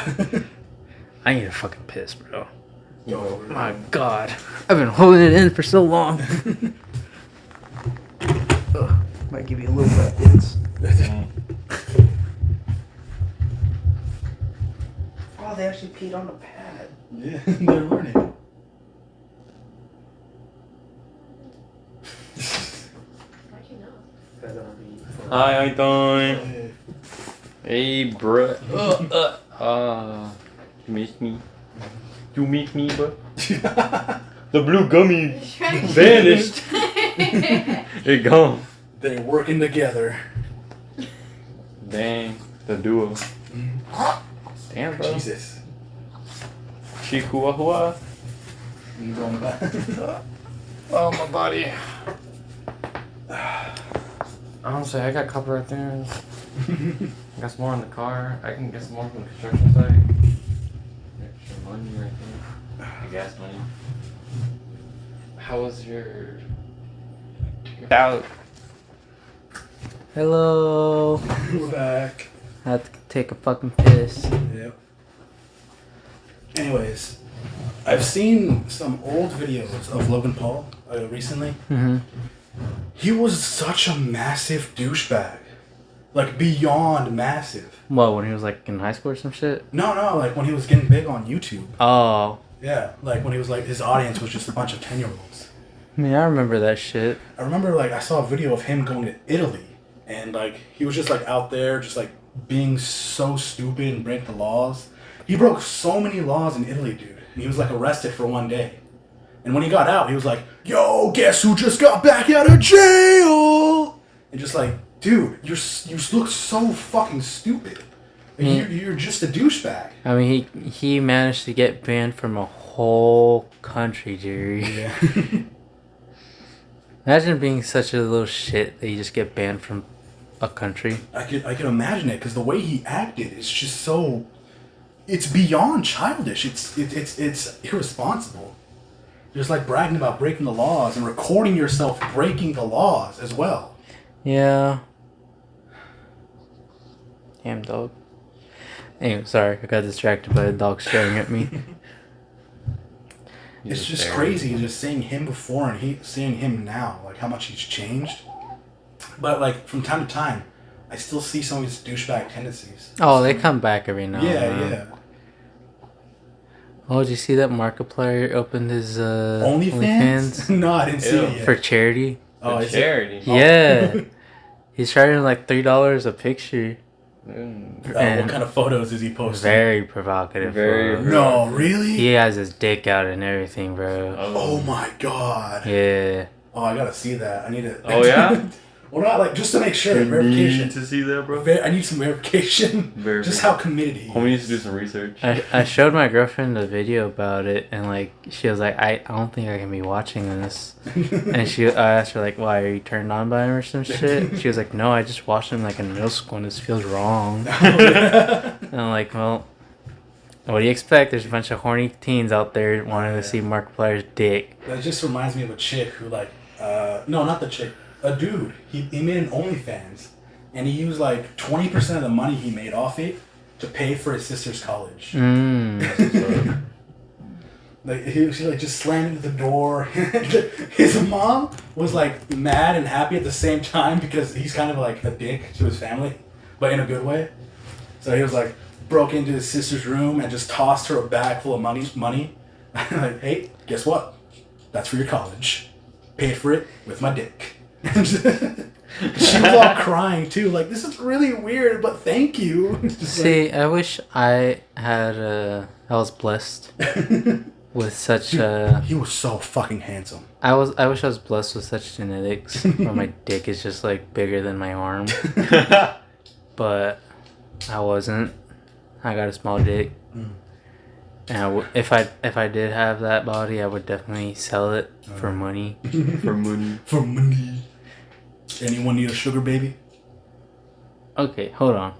I need a fucking piss, bro. Yo, My God, I've been holding it in for so long. Might give you a little bit. Oh, they actually peed on the pad. Yeah, they're learning. Hi, I'm doing. Hey, bruh. You miss me? You miss me, bro? The blue gummy vanished. It gone. They're working together. Dang, the duo. Damn, bro. Jesus. Chihuahua. You going back? Oh, my body. Honestly, I got a couple right there. I got some more in the car. I can get some more from the construction site. Extra money right there. The gas money. How was your out? Hello. We're back. I had to take a fucking piss. Yep. Anyways, I've seen some old videos of Logan Paul recently. He was such a massive douchebag. Like, beyond massive. What, when he was like in high school or some shit? No, like when he was getting big on YouTube. Oh. Yeah, like when he was like, his audience was just a bunch of 10-year-olds. I mean, I remember that shit. I remember, like, I saw a video of him going to Italy. And, like, he was just, like, out there just, like, being so stupid and break the laws. He broke so many laws in Italy, dude. And he was, like, arrested for one day. And when he got out, he was like, yo, guess who just got back out of jail? And just like, dude, you look so fucking stupid. Like, you're just a douchebag. I mean, he managed to get banned from a whole country, Jerry. Yeah. Imagine being such a little shit that you just get banned from a country. I could imagine it, because the way he acted is just so... It's beyond childish. It's irresponsible. Just like bragging about breaking the laws and recording yourself breaking the laws as well. Yeah. Damn dog. Anyway, sorry, I got distracted by the dog staring at me. It's just crazy just seeing him before and seeing him now, like how much he's changed. But like from time to time, I still see some of his douchebag tendencies. Oh, they come back every now and then. Yeah. Oh, did you see that Markiplier opened his OnlyFans? No, I didn't see it yet. For charity? Oh, for charity? Yeah. He's charging like $3 a picture. What kind of photos is he posting? Very provocative. No, really? He has his dick out and everything, bro. Oh my god. Yeah. Oh, I gotta see that. I need it. Oh, yeah? Well, not like just to make sure. You Verification. need to see that, bro. I need some verification. Just how committed he is. Homie needs to do some research. I showed my girlfriend a video about it, and like she was like, I don't think I can be watching this. And I asked her like, why, are you turned on by him or some shit? She was like, no, I just watched him like in middle school, and this feels wrong. And I'm like, well, what do you expect? There's a bunch of horny teens out there wanting to see Markiplier's dick. That just reminds me of a chick who like, no, not the chick. A dude, he made an OnlyFans, and he used like 20% of the money he made off it to pay for his sister's college. Like she like just slammed the door. His mom was like mad and happy at the same time because he's kind of like a dick to his family, but in a good way. So he was like broke into his sister's room and just tossed her a bag full of money. Like, hey, guess what? That's for your college. Paid for it with my dick. She was all crying too, like, this is really weird, but thank you. See, like, I wish I was blessed with such he was so fucking handsome. I wish I was blessed with such genetics where my dick is just like bigger than my arm. But I wasn't. I got a small dick. And if I did have that body, I would definitely sell it for money. For money. For money. Anyone need a sugar baby? Okay, hold on.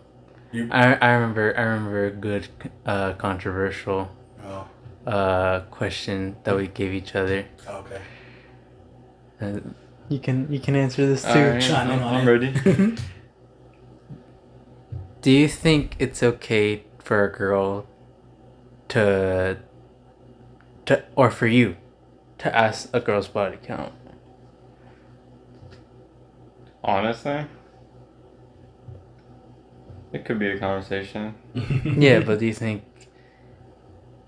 I remember a good controversial question that we gave each other. Okay. You can answer this too. Right, I'm ready. Do you think it's okay for a girl to or for you to ask a girl's body count? Honestly, it could be a conversation. Yeah, but do you think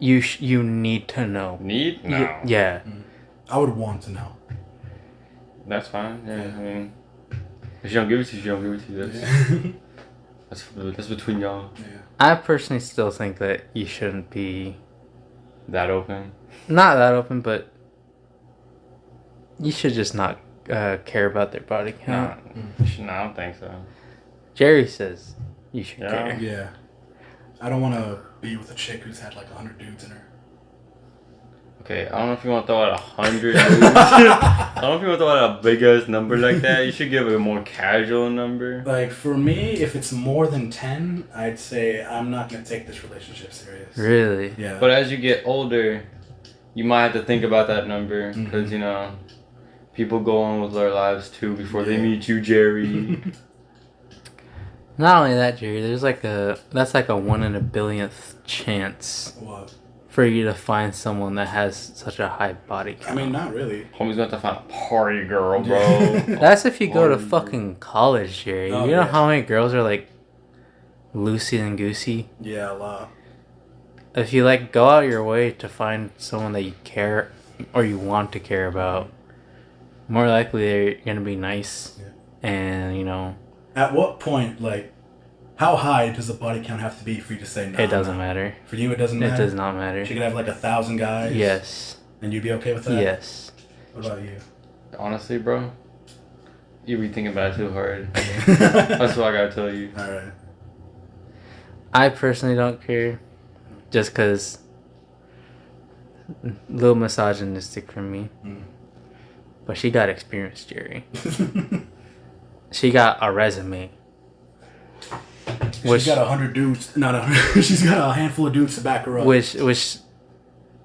you need to know? Need? No. Yeah. I would want to know. That's fine. Yeah, I mean, if she don't give it to you, she don't give it to you. That's between y'all. Yeah. I personally still think that you shouldn't be that open. Not that open, but you should just not care about their body count. No, I don't think so. Jerry says you should care. Yeah. I don't want to be with a chick who's had like 100 dudes in her. Okay, I don't know if you want to throw out 100 dudes. I don't know if you want to throw out a big ass number like that. You should give it a more casual number. Like for me, if it's more than 10, I'd say I'm not going to take this relationship serious. Really? Yeah. But as you get older, you might have to think about that number because, you know, people go on with their lives too before they meet you, Jerry. Not only that, Jerry, that's like a 1 in a billionth chance. What? For you to find someone that has such a high body count. I mean, not really. Homie's going to have to find a party girl, bro. That's if you go to fucking college, Jerry. You know how many girls are like loosey and goosey? Yeah, a lot. If you like go out your way to find someone that you care or you want to care about, more likely they're gonna be nice. Yeah. And you know. At what point, like, how high does the body count have to be for you to say no? It doesn't matter. For you, it doesn't matter? It does not matter. She could have like 1,000 guys? Yes. And you'd be okay with that? Yes. What about you? Honestly, bro, you be thinking about it too hard. That's what I gotta tell you. Alright. I personally don't care. Just because a little misogynistic for me. But she got experience, Jerry. She got a resume. She's got 100 dudes. Not 100. She's got a handful of dudes to back her up. Which,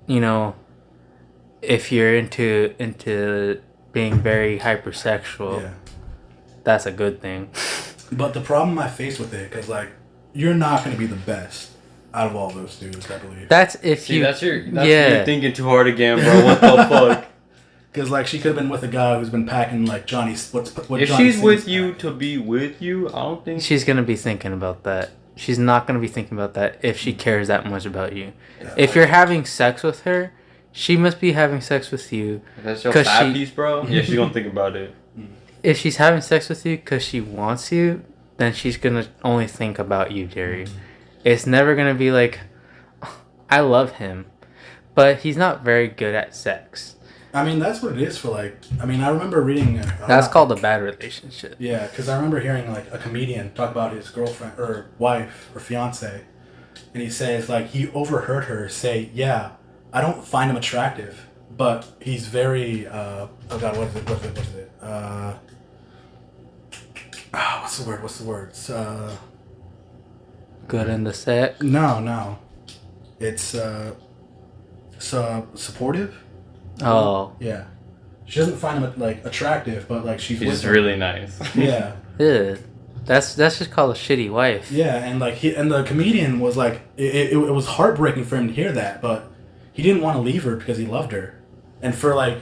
you know, if you're into being very hypersexual, that's a good thing. But the problem I face with it, because like, you're not going to be the best out of all those dudes, I believe. That's if you. That's you're thinking too hard again, bro. What the fuck? Because like she could have been with a guy who's been packing like Johnny's. If she's with you to be with you, I don't think she's gonna be thinking about that. She's not gonna be thinking about that if she cares that much about you. Yeah. If you're having sex with her, she must be having sex with you. If that's your side piece, bro. Yeah, she's gonna think about it. If she's having sex with you because she wants you, then she's gonna only think about you, Jerry. It's never gonna be like, I love him, but he's not very good at sex. I mean, that's what it is for like. I mean, I remember reading. That's called a bad relationship. Yeah, because I remember hearing like a comedian talk about his girlfriend or wife or fiance, and he says like he overheard her say, "Yeah, I don't find him attractive, but he's very oh god, what is it? What is it? What's the word? What's the word? It's, Good in the sex. no, it's so supportive. Oh. Yeah, she doesn't find him like attractive, but like she's She's really nice. Yeah. Yeah. That's just called a shitty wife. Yeah, and like the comedian was like, it was heartbreaking for him to hear that, but he didn't want to leave her because he loved her, and for like,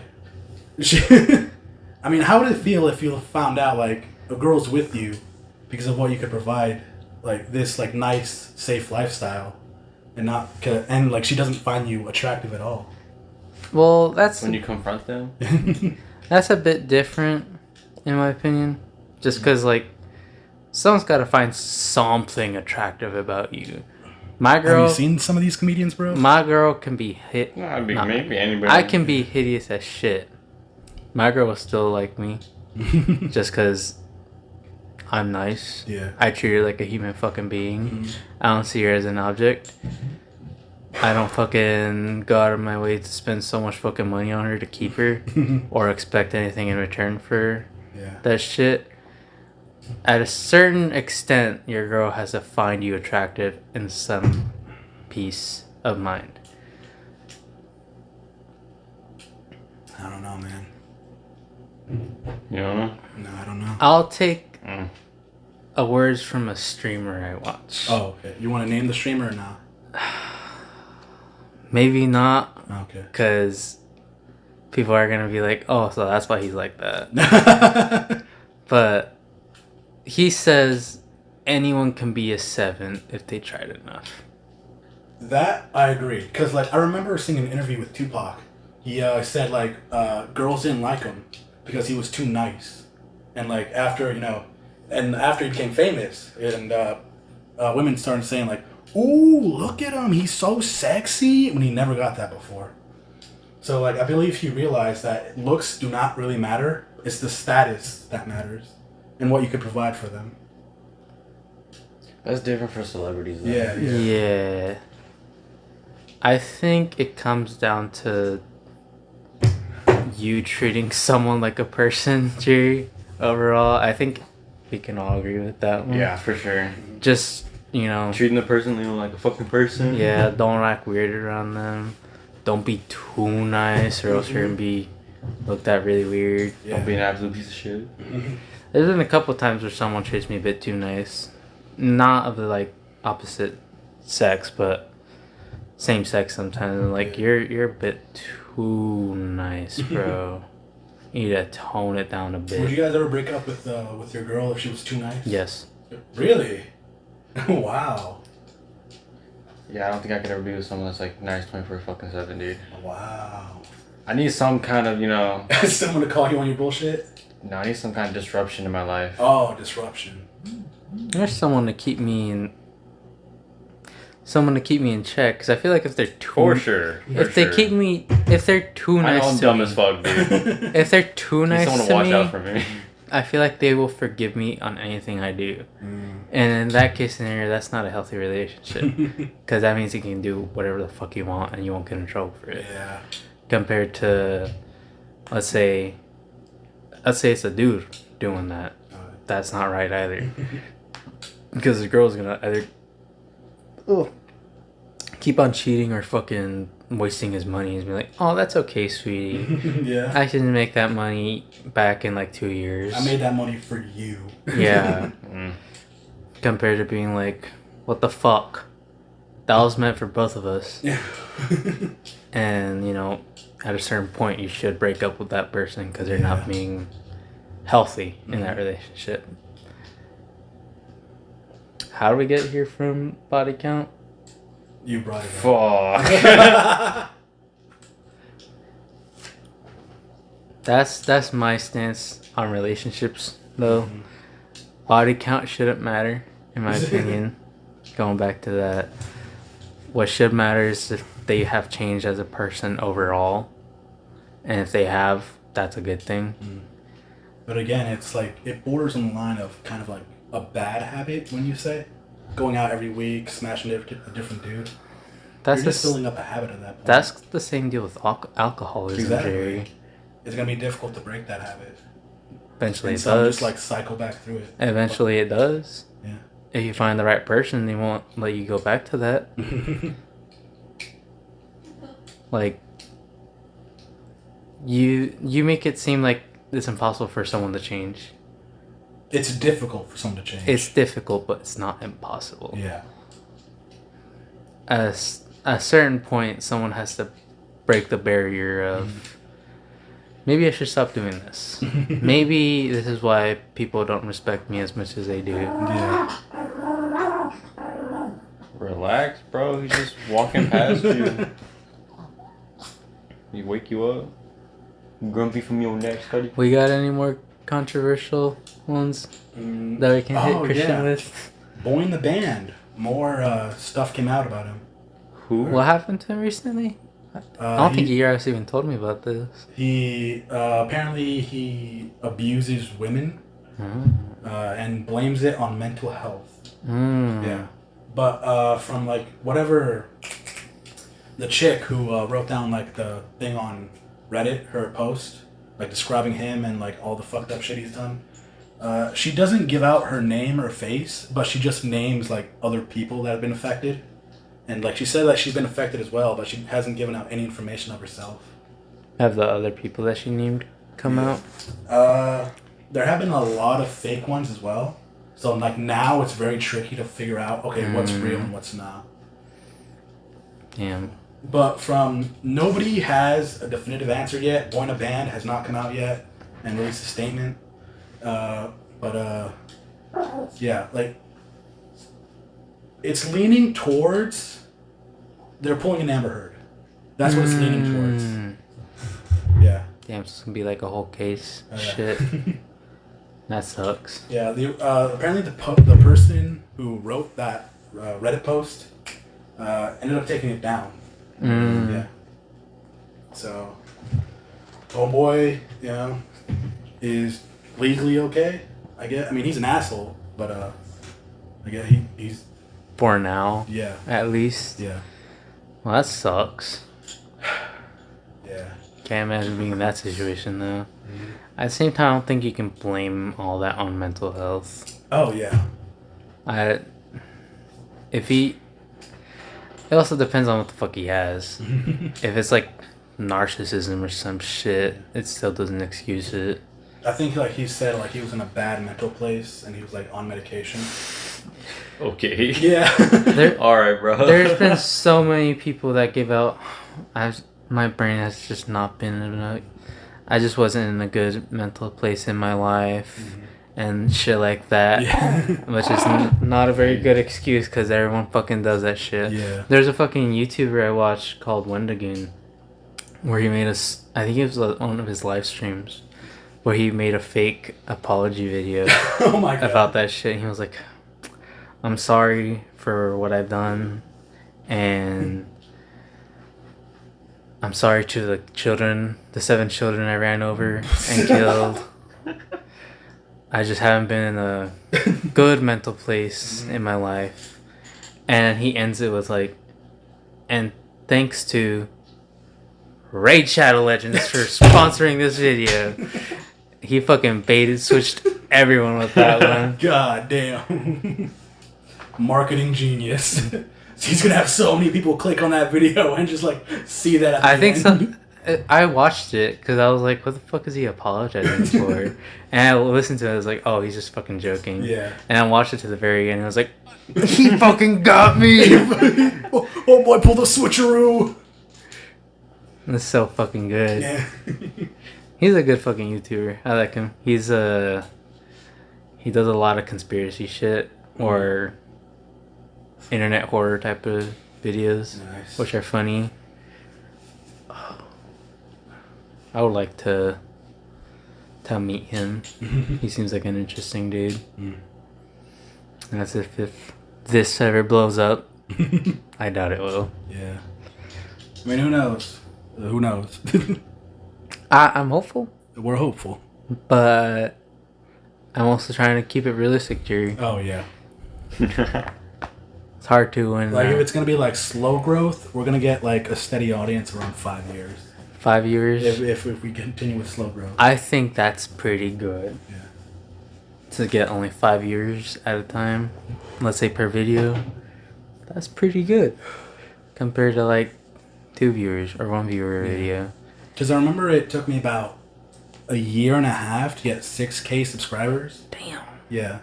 I mean, how would it feel if you found out like a girl's with you because of what you could provide, like this like nice safe lifestyle, and like she doesn't find you attractive at all. Well, that's when you confront them. That's a bit different, in my opinion. Just because like, someone's got to find something attractive about you. My girl. Have you seen some of these comedians, bro? My girl can be Maybe anybody. I can be hideous as shit. My girl will still like me, just because I'm nice. Yeah. I treat her like a human fucking being. Mm-hmm. I don't see her as an object. I don't fucking go out of my way to spend so much fucking money on her to keep her, or expect anything in return for that shit. At a certain extent, your girl has to find you attractive in some peace of mind. I don't know, man. You don't know? No, I don't know. I'll take a words from a streamer I watch. Oh, okay. You want to name the streamer or not? Maybe not. Okay. Because people are going to be like, oh, so that's why he's like that. But he says anyone can be a 7 if they tried enough. That I agree. Because like I remember seeing an interview with Tupac. He said like girls didn't like him because he was too nice. And like after, after he became famous, and women started saying like, ooh, look at him, he's so sexy, when he never got that before. So like I believe he realized that looks do not really matter. It's the status that matters and what you could provide for them. That's different for celebrities though. Yeah. I think it comes down to you treating someone like a person, Jerry. Overall, I think we can all agree with that one. Yeah, for sure. Just, treating the person like a fucking person. Yeah, don't act weird around them. Don't be too nice, or else you're gonna be looked at really weird. Yeah. Don't be an absolute piece of shit. There's been a couple times where someone treats me a bit too nice. Not of the like opposite sex, but same sex sometimes. Like you're a bit too nice, bro. You need to tone it down a bit. Would you guys ever break up with your girl if she was too nice? Yes. Really? Wow. Yeah, I don't think I could ever be with someone that's like nice 24/7, dude. Wow. I need some kind of, someone to call you on your bullshit? No, I need some kind of disruption in my life. Oh, disruption. There's someone to keep me in check, because I feel like if they're too if they're too nice I'm to dumb me, as fuck, dude. if they're too nice someone to watch me, out for me. I feel like they will forgive me on anything I do. And in that case scenario, that's not a healthy relationship, because that means you can do whatever the fuck you want and you won't get in trouble for it. Yeah. Compared to, let's say it's a dude doing that. That's not right either. Because the girl's gonna either keep on cheating or fucking wasting his money and be like, oh, that's okay, sweetie. Yeah. I can make that money back in like 2 years. I made that money for you. Yeah. Compared to being like, what the fuck? That was meant for both of us. Yeah. And, at a certain point, you should break up with that person because they're not being healthy in that relationship. How do we get here from body count? You brought it up. Fuck. That's my stance on relationships, though. Body count shouldn't matter, in my opinion. Going back to that, what should matter is if they have changed as a person overall, And if they have, that's a good thing. But again, it's like it borders on the line of kind of like a bad habit when you say going out every week, smashing a different dude. You're just building up a habit at that point. That's the same deal with alcoholism, exactly. Jerry. It's gonna be difficult to break that habit. Eventually, and it does. Just like cycle back through it. Eventually, it does. Yeah. If you find the right person, they won't let you go back to that. Like, you make it seem like it's impossible for someone to change. It's difficult for someone to change. It's difficult, but it's not impossible. Yeah. At a certain point, someone has to break the barrier of, maybe I should stop doing this. Maybe this is why people don't respect me as much as they do. Yeah. Relax, bro. He's just walking past you. He wake you up. Grumpy from your neck, buddy. We got any more controversial ones that we can hit Christian with? boyinaband. More stuff came out about him. Who? What happened to him recently? I don't think you guys even told me about this. He apparently he abuses women and blames it on mental health. Yeah, but from like whatever the chick who wrote down like the thing on Reddit, her post like describing him and like all the fucked up shit he's done. She doesn't give out her name or face, but she just names like other people that have been affected. And like she said that she's been affected as well, but she hasn't given out any information of herself. Have the other people that she named come out? There have been a lot of fake ones as well. So like now it's very tricky to figure out what's real and what's not. Damn. But from nobody has a definitive answer yet. boyinaband has not come out yet and released a statement. Yeah, like it's leaning towards they're pulling an Amber Heard. That's what it's leaning towards. Yeah. Damn, so it's gonna be like a whole case. Yeah. Shit. That sucks. Yeah. The apparently the person who wrote that Reddit post ended up taking it down. Yeah. So, homeboy, is legally okay. I guess. I mean, he's an asshole, but I guess he's. For now. Yeah. At least. Yeah. Well, that sucks. Yeah. Can't imagine being in that situation though. At the same time, I don't think you can blame all that on mental health. Oh yeah. It also depends on what the fuck he has. If it's like narcissism or some shit, it still doesn't excuse it. I think like he said like he was in a bad mental place and he was like on medication. Okay. Yeah. Alright, bro. There's been so many people that give out. My brain has just not been. I just wasn't in a good mental place in my life and shit like that. Yeah. Which is not a very good excuse because everyone fucking does that shit. Yeah. There's a fucking YouTuber I watched called Wendigoon where he made I think it was one of his live streams where he made a fake apology video Oh my God. about that shit. And he was like, I'm sorry for what I've done and I'm sorry to the children, the 7 children I ran over and killed. I just haven't been in a good mental place in my life. And he ends it with like, and thanks to Raid Shadow Legends for sponsoring this video. He fucking switched everyone with that one. God damn. Marketing genius. He's gonna have so many people click on that video and just like see that at the I think end. I watched it because I was like, what the fuck is he apologizing for? And I listened to it, I was like, oh, he's just fucking joking. Yeah. And I watched it to the very end and I was like, he fucking got me! Oh boy, pull the switcheroo! That's so fucking good. Yeah. He's a good fucking YouTuber. I like him. He does a lot of conspiracy shit or internet horror type of videos, Nice. which are funny. I would like to meet him. He seems like an interesting dude. And that's if this ever blows up. I doubt it will. Yeah. I mean, who knows? Who knows? I'm hopeful, We're hopeful. but I'm also trying to keep it realistic, Jerry. Oh yeah. It's hard to when Like if it's gonna be like slow growth, we're gonna get like a steady audience around 5 years. 5 years. If we continue with slow growth. I think that's pretty good. Yeah. To get only 5 years at a time, let's say per video, that's pretty good compared to like 2 viewers or 1 viewer video. Because I remember it took me about a year and a half to get 6K subscribers. Damn. Yeah.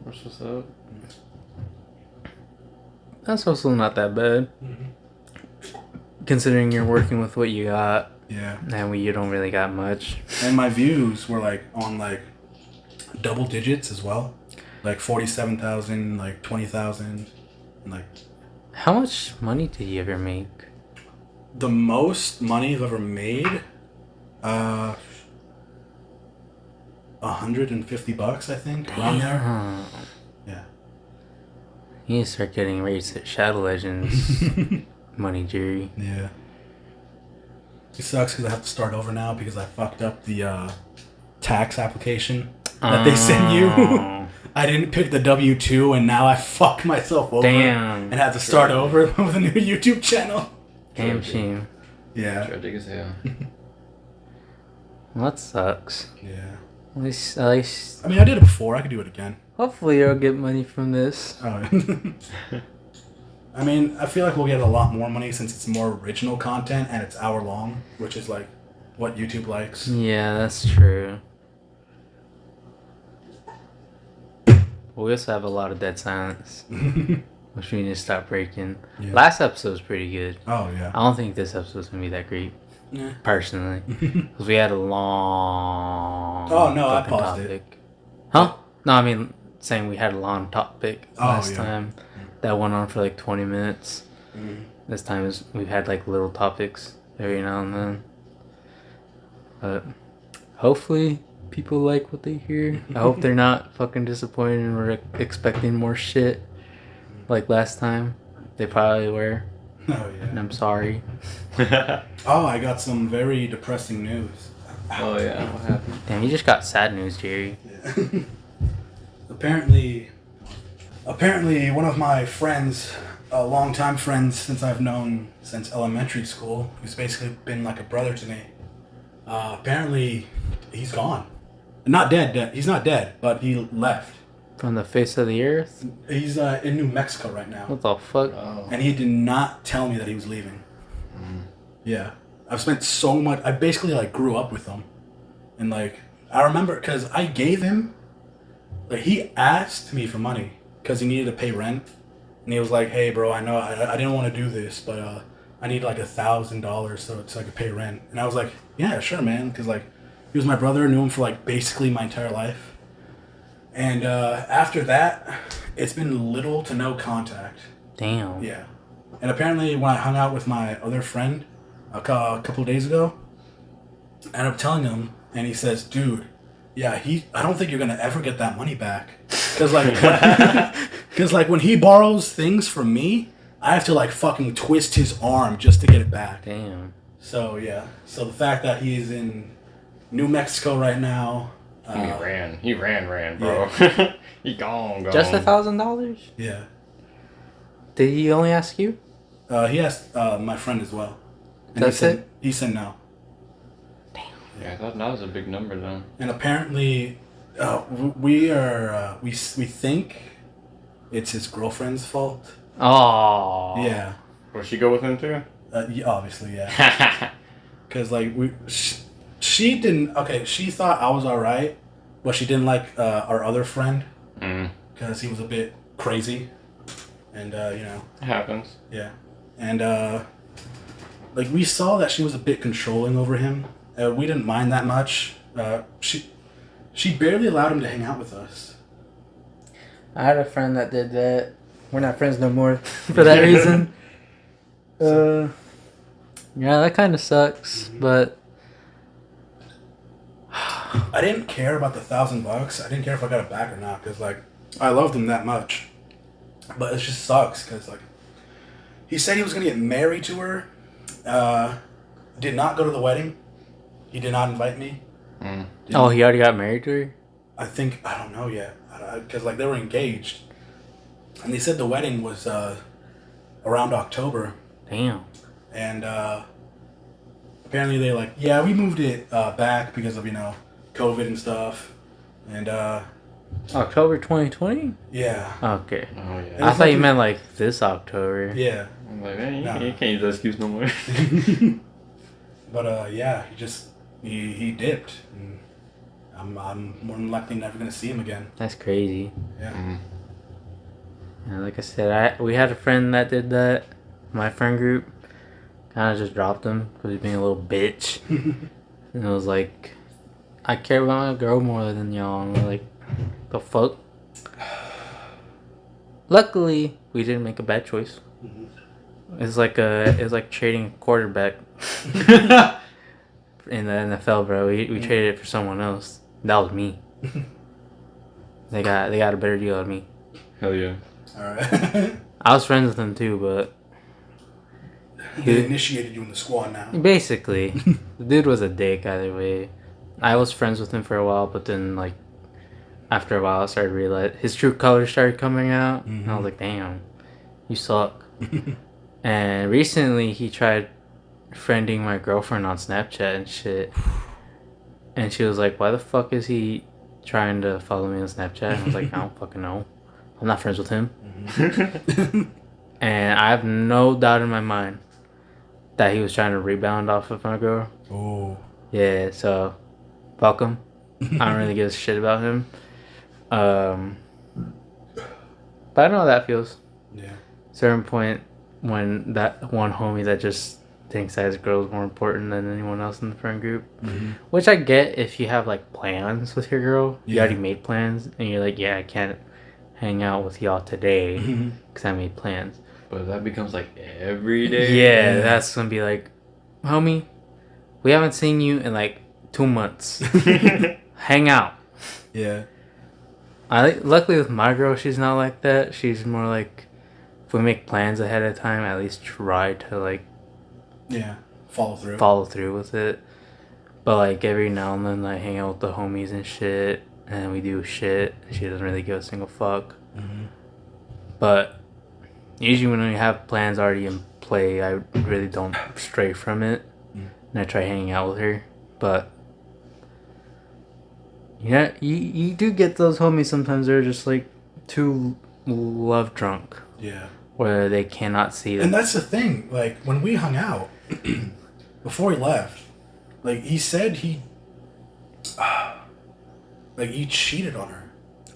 What's up? That's also not that bad. Considering you're working with what you got. Yeah. And you don't really got much. And my views were like on like double digits as well. Like 47,000, like 20,000. And like. How much money did you ever make? The most money I've ever made, $150, I think, around there. Yeah. You need to start getting rates at Shadow Legends money, Jerry. Yeah. It sucks because I have to start over now because I fucked up the tax application that they sent you. I didn't pick the W-2 and now I fucked myself over. Damn. And had to start over with a new YouTube channel. Damn shame. Yeah. Tragic as hell. Well, that sucks. Yeah. At least. I mean, I did it before. I could do it again. Hopefully, you'll get money from this. Oh. I mean, I feel like we'll get a lot more money since it's more original content and it's hour long, which is like what YouTube likes. Yeah, that's true. We also have a lot of dead silence, which we need to stop breaking. Yeah. Last episode was pretty good. Oh, yeah. I don't think this episode's gonna be that great, Yeah. personally, because we had a long. Oh, no, I fucking paused it. Huh? No, I mean saying we had a long topic last yeah. time. That went on for like 20 minutes. This time we've had like little topics every now and then. But hopefully people like what they hear. I hope they're not fucking disappointed and we're expecting more shit like last time. They probably were. Oh, And yeah. I'm sorry. Oh, I got some very depressing news. Oh yeah, what happened? Damn, you just got sad news, Jerry. Yeah. Apparently, one of my friends, longtime friends since I've known since elementary school, who's basically been like a brother to me, apparently he's gone. Not dead. He's not dead, but he left. From the face of the earth? He's in New Mexico right now. What the fuck? Oh. And he did not tell me that he was leaving. Yeah. I've spent so much... I basically, like, grew up with him. And, like, I remember... Because I gave him... Like, he asked me for money. Because he needed to pay rent. And he was like, hey, bro, I know I didn't want to do this, but I need, like, $1,000 so I could pay rent. And I was like, yeah, sure, man. Because, like, he was my brother. I knew him for, like, basically my entire life. And after that, it's been little to no contact. Damn. Yeah. And apparently when I hung out with my other friend a couple of days ago, I ended up telling him, and he says, dude, yeah, I don't think you're going to ever get that money back. Because, like, when he borrows things from me, I have to, like, fucking twist his arm just to get it back. Damn. So, yeah. So the fact that he's in New Mexico right now... He ran, bro. Yeah. He gone. Just $1,000? Yeah. Did he only ask you? He asked my friend as well. And That's it? He said no. Yeah, I thought that was a big number though. And apparently, we think it's his girlfriend's fault. Oh. Yeah. Will she go with him too? Yeah, obviously, yeah. Because, like, she didn't... Okay, she thought I was alright, but she didn't like our other friend. Because he was a bit crazy. And, you know... It happens. Yeah. And, like, we saw that she was a bit controlling over him. We didn't mind that much. She barely allowed him to hang out with us. I had a friend that did that. We're not friends no more for that reason. Yeah, that kind of sucks, but... I didn't care about the $1,000. I didn't care if I got it back or not, because, like, I loved him that much. But it just sucks, because, like, he said he was going to get married to her, did not go to the wedding. He did not invite me. Oh, he already got married to her? I don't know yet. Because, like, they were engaged. And they said the wedding was around October. Damn. And apparently they like, yeah, we moved it back because of, COVID and stuff. And October 2020? yeah. Okay. Oh, yeah. I thought you meant like this October. Yeah. I'm like, man, you can't use that excuse no more. But yeah, he dipped. And I'm more than likely never gonna see him again. That's crazy. Yeah. And like I said, we had a friend that did that. My friend group kind of just dropped him because he's being a little bitch. And it was like, I care about my girl more than y'all. And we're like, the fuck? Luckily, we didn't make a bad choice. It's like trading a quarterback in the NFL, bro. We traded it for someone else. That was me. They got a better deal than me. Hell yeah. Alright. I was friends with him too, but They initiated you in the squad now. basically, the dude was a dick either way. I was friends with him for a while, but then like after a while, I started to realize his true colors started coming out, and I was like, "Damn, you suck." And recently, he tried friending my girlfriend on Snapchat and shit, and she was like, "Why the fuck is he trying to follow me on Snapchat?" And I was like, "I don't fucking know. I'm not friends with him." And I have no doubt in my mind that he was trying to rebound off of my girl. Oh. Yeah, so fuck him. I don't really give a shit about him. But I know how that feels. Yeah. Certain point when that one homie that just thinks that his girl is more important than anyone else in the friend group. Which I get if you have like plans with your girl. You already made plans and you're like, yeah, I can't hang out with y'all today because I made plans. But that becomes like every day. Yeah, that's gonna be like, homie, we haven't seen you in like 2 months. Hang out. Yeah. Luckily with my girl, she's not like that. She's more like, if we make plans ahead of time, at least try to like follow through with it. But like every now and then I hang out with the homies and shit, and we do shit. She doesn't really give a single fuck. But usually when we have plans already in play, I really don't stray from it, and I try hanging out with her. But yeah, you do get those homies sometimes. They're just like too love drunk. Yeah. Where they cannot see And that's the thing. Like when we hung out before he left, like he said he cheated on her.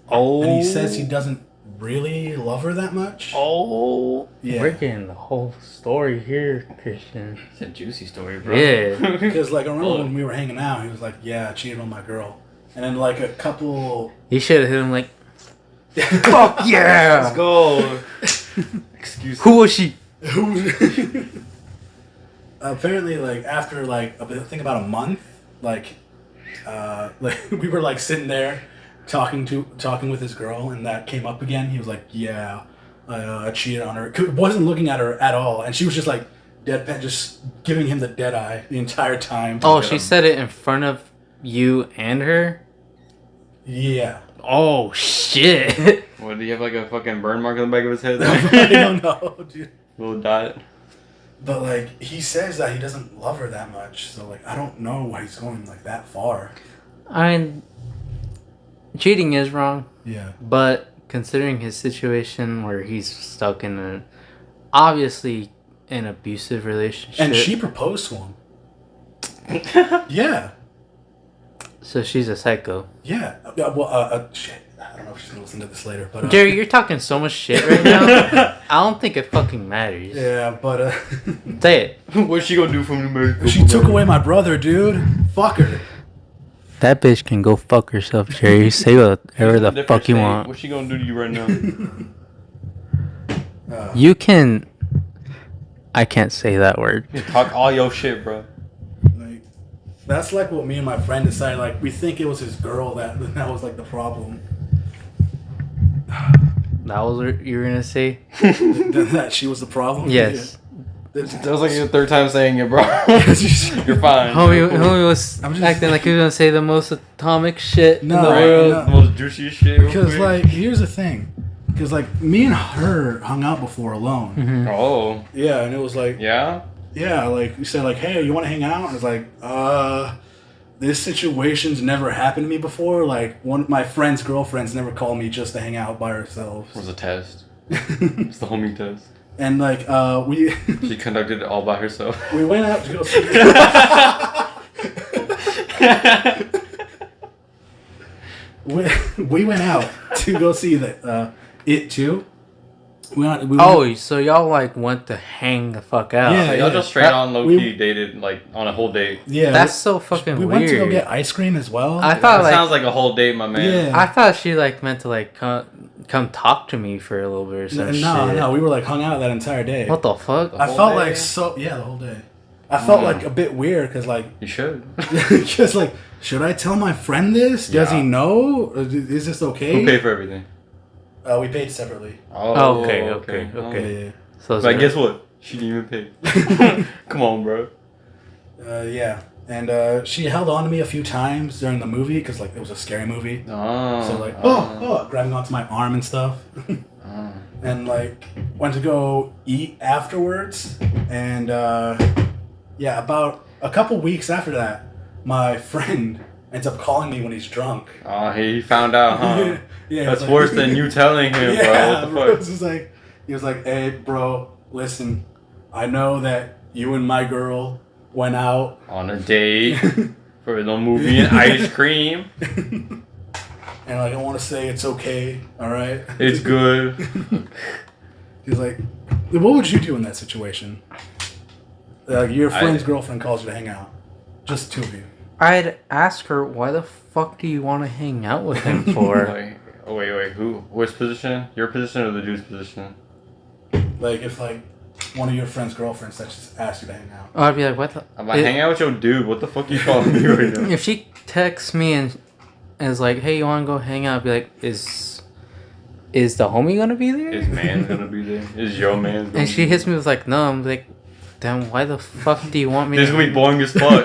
Oh. And he says he doesn't really love her that much. Oh. Yeah. We're getting the whole story here, Christian. It's a juicy story, bro. Yeah. Because like I remember when we were hanging out, he was like, "Yeah, I cheated on my girl," and then like a couple. He should have hit him like, "Fuck yeah, Let's go." Excuse me. Who was she?" Apparently, like after like I think about a month, like we were like sitting there talking with his girl, and that came up again. He was like, "Yeah, I cheated on her." Wasn't looking at her at all, and she was just like deadpan, just giving him the dead eye the entire time. Oh, she said it in front of you and her? Yeah. Oh shit. What, do you have like a fucking burn mark on the back of his head? I don't know, dude. Little dot. But like he says that he doesn't love her that much, so like I don't know why he's going like that far. I mean, cheating is wrong. Yeah. But considering his situation where he's stuck in obviously an abusive relationship. And she proposed to him. Yeah. So she's a psycho. Yeah. Well, shit. I don't know if she's gonna listen to this later, but Jerry, you're talking so much shit right now. I don't think it fucking matters. yeah, but Say it. What's she gonna do for me, she took away my brother, dude. Fuck her. That bitch can go fuck herself, Jerry. Say whatever the fuck you want. What's she gonna do to you right now? You can. I can't say that word. You talk all your shit, bro. Like, that's like what me and my friend decided. Like, we think it was his girl that was like the problem. That was what you were gonna say? That she was the problem. Yes. That was like your third time saying it, bro. You're fine. Homie was acting like he was gonna say the most atomic shit in the No, world. no. The most juiciest shit. Because like, here's the thing. Because like, me and her hung out before alone. Mhm. Oh. Yeah, and it was like, Yeah? yeah, like you said, like, hey, you want to hang out? And it's like, this situation's never happened to me before. Like, one of my friend's girlfriends never called me just to hang out by ourselves. It was a test. It's the homie test. And like, we She conducted it all by herself. we went out to go see. we went out to go see the It too. Oh, so y'all like went to hang the fuck out? Yeah. So y'all just straight on low we- key dated like on a whole date. Yeah, That's so fucking we weird. went to go get ice cream as well. I That thought like sounds like a whole date, my man. Yeah. I thought she like meant to like come talk to me for a little bit or some shit. No, we were like hung out that entire day. What the fuck? I whole felt day? like the whole day. I felt like a bit weird because like, You should. just like, should I tell my friend this? Does he Yeah. know? Is this okay? Who paid for everything? We paid separately. Oh, okay. Yeah. So But guess what? She didn't even pay. Come on, bro. Yeah. And she held on to me a few times during the movie because like it was a scary movie. Oh. So like, grabbing onto my arm and stuff. Oh. And like went to go eat afterwards. And yeah, about a couple weeks after that, my friend ends up calling me when he's drunk. Oh, he found out, huh? Yeah, That's it's like- worse than you telling him, Yeah, bro. bro. What It's the fuck? just like, he was like, hey, bro, listen, I know that you and my girl went out. On a date for the movie and ice cream. And like, I want to say it's okay, all right? It's good. He's like, what would you do in that situation? Like, your friend's girlfriend calls you to hang out. Just two of you. I'd ask her, why the fuck do you want to hang out with him for? Like, oh, wait. Which position? Your position or the dude's position? Like, if like one of your friend's girlfriends that just asked you to hang out. I'd be like, what the? I'm like, hang out with your dude. What the fuck you calling me right now? If she texts me and is like, hey, you want to go hang out? I'd be like, is the homie gonna be there? Is man's gonna be there? Is your man's gonna And she hits me with like, no. I'm like, damn, why the fuck do you want me This is gonna be boring as fuck.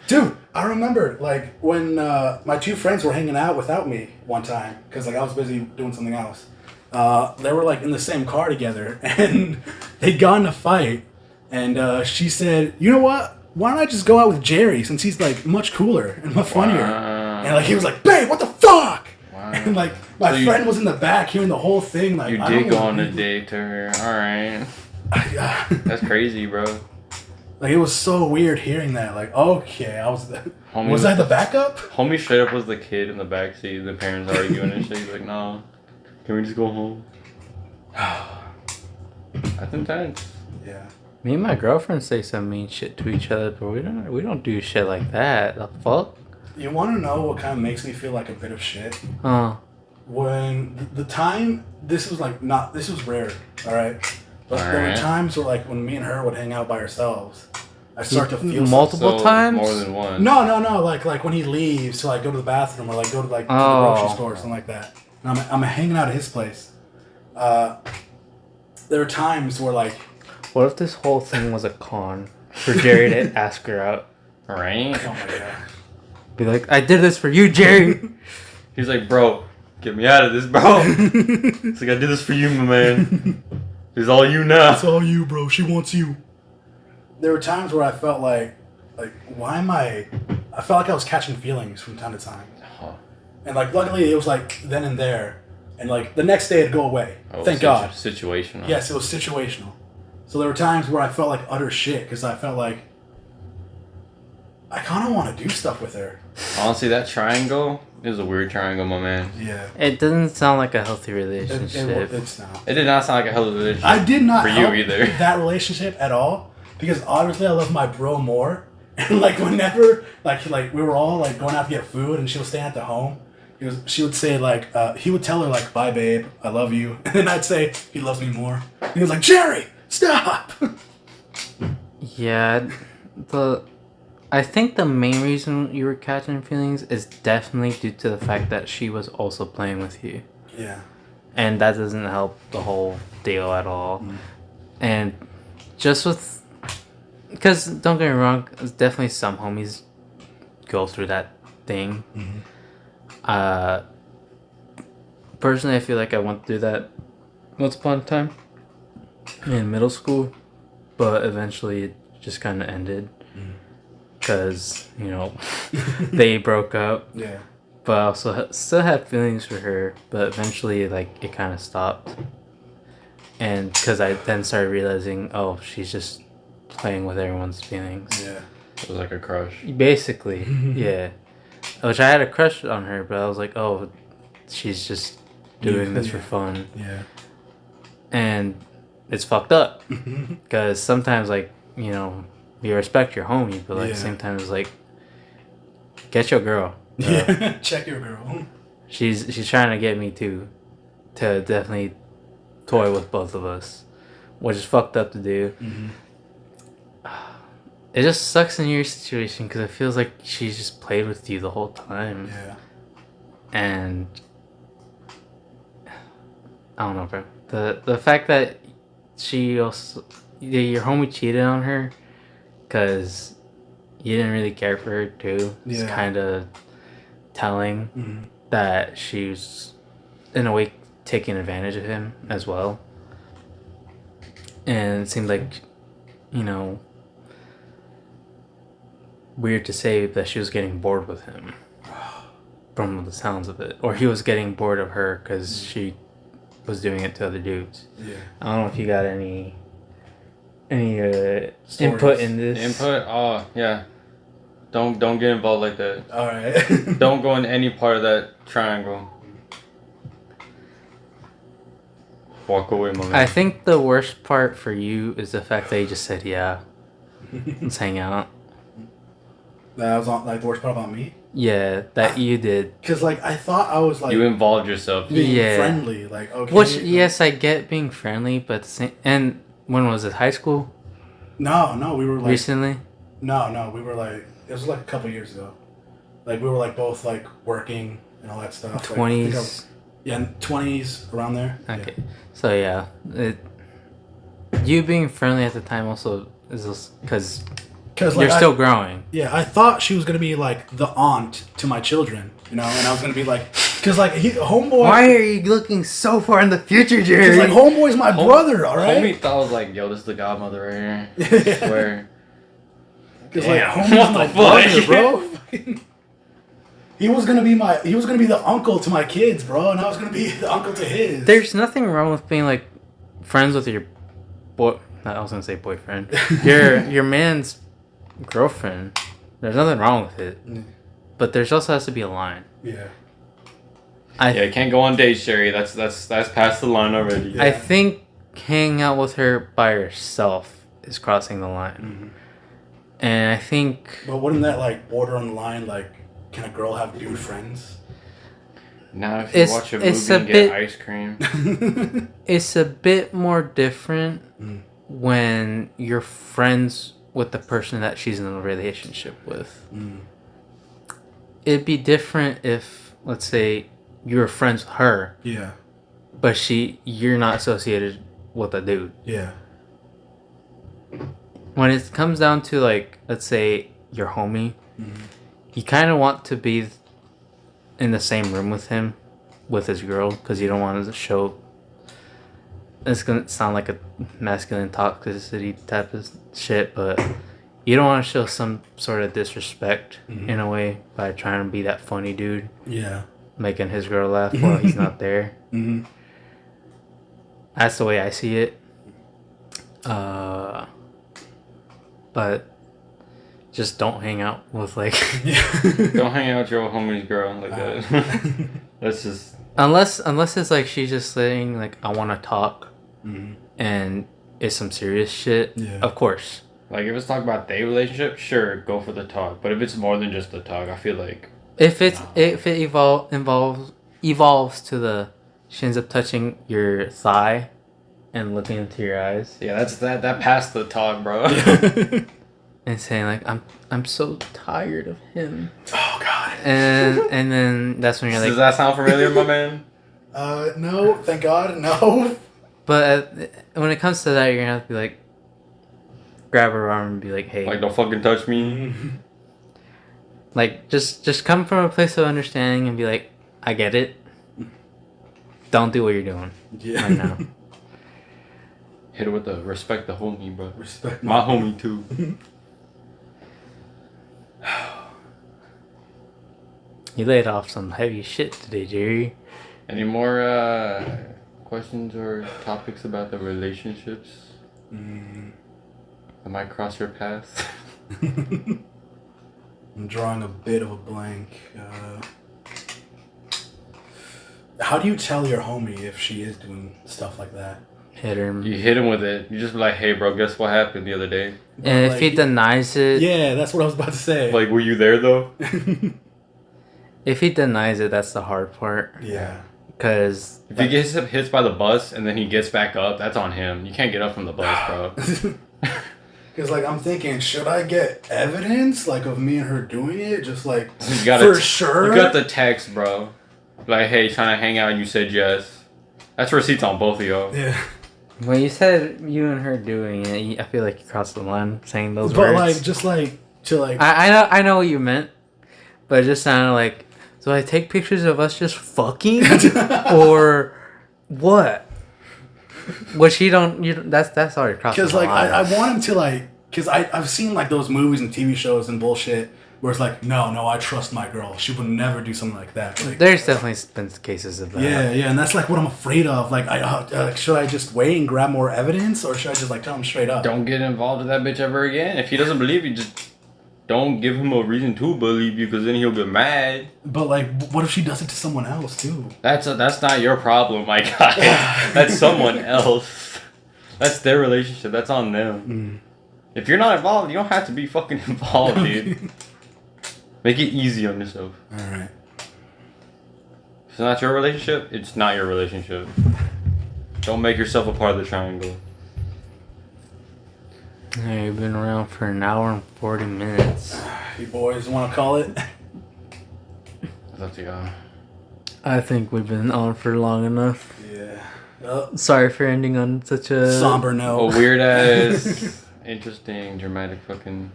Dude, I remember like when my two friends were hanging out without me one time because like I was busy doing something else. They were like in the same car together and they'd gotten in a fight. And she said, "You know what? Why don't I just go out with Jerry since he's like much cooler and much funnier?" Wow. And like he was like, "Babe, what the fuck?" Wow. And like my So friend was in the back hearing the whole thing. Like You I did don't go wanna on a be- date to her. Alright. Like That's crazy, bro. it was so weird hearing that. Like, okay, I was Homie was I the backup? Homie straight up was the kid in the backseat. The parents arguing and shit. He's like, no. Can we just go home? That's intense. Yeah. Me and my girlfriend say some mean shit to each other, but we don't do shit like that. The fuck? You want to know what kind of makes me feel like a bit of shit? Huh. When the time this was rare, all right. But there were Alright. times where like when me and her would hang out by ourselves, I start to feel Multiple So, times? More than one. No, like when he leaves to like go to the bathroom or like go to like to the Oh. grocery store or something like that. And I'm hanging out at his place. There are times where like, What if this whole thing was a con for Jerry to ask her out? Right? oh my god, Be like, I did this for you, Jerry. He's like, bro, get me out of this, bro. It's like, I did this for you, my man. It's all you now. it's all you, bro. She wants you. There were times where I felt like why am I felt like I was catching feelings from time to time. Huh. And like luckily it was like then and there, and like the next day it'd go away. Oh, Thank God. Situational. Yes, it was situational. So there were times where I felt like utter shit because I felt like I kind of want to do stuff with her. Honestly, that triangle is a weird triangle, my man. Yeah, It doesn't sound like a healthy it, relationship. it's not. It did not sound like a hell of a relationship. I did not for you help either. that relationship at all because obviously I love my bro more. And like whenever like we were all like going out to get food and she was staying at the home, she would say like he would tell her like, bye babe, I love you, and then I'd say he loves me more. He was like, Jerry, stop. Yeah, I think the main reason you were catching feelings is definitely due to the fact that she was also playing with you. Yeah. And that doesn't help the whole deal at all. And just with, because don't get me wrong, definitely some homies go through that thing. Mm-hmm. Personally, I feel like I went through that once upon a time in middle school, but eventually it just kind of ended because they broke up. Yeah. But I also still had feelings for her, but eventually like it kind of stopped. And because I then started realizing, oh, she's just playing with everyone's feelings. Yeah. It was like a crush. Basically, yeah. Which I had a crush on her, but I was like, oh, she's just doing this for fun. Yeah. And it's fucked up. Because sometimes, like, you respect your homie, but like sometimes, like, get your girl. Yeah. Check your girl. She's trying to get me too, to definitely toy with both of us, which is fucked up to do. It just sucks in your situation because it feels like she's just played with you the whole time. Yeah. And I don't know, bro. The fact that your homie cheated on her because you didn't really care for her too is kind of telling that she's in a way taking advantage of him as well. And it seemed like, weird to say that she was getting bored with him from the sounds of it, or he was getting bored of her because she was doing it to other dudes. I don't know if you got any input in this. Input? Oh yeah. Don't get involved like that. All right. Don't go in any part of that triangle. Walk away, my man. I think the worst part for you is the fact that you just said yeah. Let's hang out. That was the worst part about me. Yeah, that you did. Because I thought I was you involved yourself. Being friendly, okay. Which yes, I get being friendly, but and when was it? High school? No, we were recently. No, we were it was a couple years ago. We were both working and all that stuff. 20s. Yeah, 20s around there. Okay, so yeah, you being friendly at the time also is just because you're still growing. Yeah, I thought she was gonna be the aunt to my children, and I was gonna be because homeboy. Why are you looking so far in the future, Jerry? Because homeboy's my brother, all right. Homie thought I was yo, this is the godmother right here. I swear. Because homie's my brother, bro. He was gonna be the uncle to my kids, bro, and I was gonna be the uncle to his. There's nothing wrong with being friends with your boy. I was gonna say boyfriend. Your man's girlfriend. There's nothing wrong with it, but there's also has to be a line. Yeah. You can't go on dates, Sherry. That's past the line already. Yeah. I think hanging out with her by herself is crossing the line, and I think. But wouldn't that border on the line? Can a girl have dude friends? Now if you watch a movie and get ice cream. It's a bit more different when you're friends with the person that she's in a relationship with. It'd be different if, let's say, you were friends with her. Yeah. But you're not associated with a dude. Yeah. When it comes down to let's say your homie, you kind of want to be in the same room with him, with his girl, because you don't want to show. It's gonna sound like a masculine toxicity type of shit, but you don't want to show some sort of disrespect in a way by trying to be that funny dude. Yeah. Making his girl laugh while he's not there. That's the way I see it. But just don't hang out with Don't hang out with your homie's girl like that. That's just unless it's she's just saying I want to talk, and it's some serious shit. Yeah. Of course. If it's talk about their relationship, sure, go for the talk. But if it's more than just the talk, I feel if it evolves to she ends up touching your thigh and looking into your eyes. Yeah, that's that passed the talk, bro. And saying I'm so tired of him. Oh God. And then that's when you're Does that sound familiar, my man? No, thank God, no. But when it comes to that, you're gonna have to be grab her arm and be like, hey. Like, don't fucking touch me. Like, just come from a place of understanding and be like, I get it. Don't do what you're doing right now. Hit it with the respect the homie, bro. Respect my homie, too. You laid off some heavy shit today, Jerry. Any more questions or topics about the relationships that might cross your path? I'm drawing a bit of a blank. How do you tell your homie if she is doing stuff like that? Hit him. You hit him with it. You just be like, hey, bro, guess what happened the other day? And Like, if he denies it... Yeah, that's what I was about to say. Like, were you there, though? If he denies it, that's the hard part. Yeah. Because... If he gets hit by the bus and then he gets back up, that's on him. You can't get up from the bus, bro. Because, like, I'm thinking, should I get evidence, like, of me and her doing it? Just, like, sure? You got the text, bro. Like, hey, trying to hang out, and you said yes. That's receipts on both of y'all. Yeah. When you said you and her doing it, I feel like you crossed the line saying those but words. But, like, just, like, to, like... I know what you meant, but it just sounded like, so I take pictures of us just fucking? Or what? Which you don't that's already crossed the line. Because, like, I want him to, like... Because I've seen, like, those movies and TV shows and bullshit where it's like, no, I trust my girl. She would never do something like that. Like, there's definitely been cases of that. Yeah, and that's, like, what I'm afraid of. Like, should I just wait and grab more evidence, or should I just, like, tell him straight up? Don't get involved with that bitch ever again. If he doesn't believe you, just don't give him a reason to believe you, because then he'll get mad. But, like, what if she does it to someone else, too? That's not your problem, my guy. That's someone else. That's their relationship. That's on them. If you're not involved, you don't have to be fucking involved, dude. Make it easy on yourself. Alright. If it's not your relationship, it's not your relationship. Don't make yourself a part of the triangle. Hey, you've been around for an hour and 40 minutes. You boys want to call it? It's up to y'all. I think we've been on for long enough. Yeah. Sorry for ending on such a... somber note. A weird ass, interesting, dramatic fucking...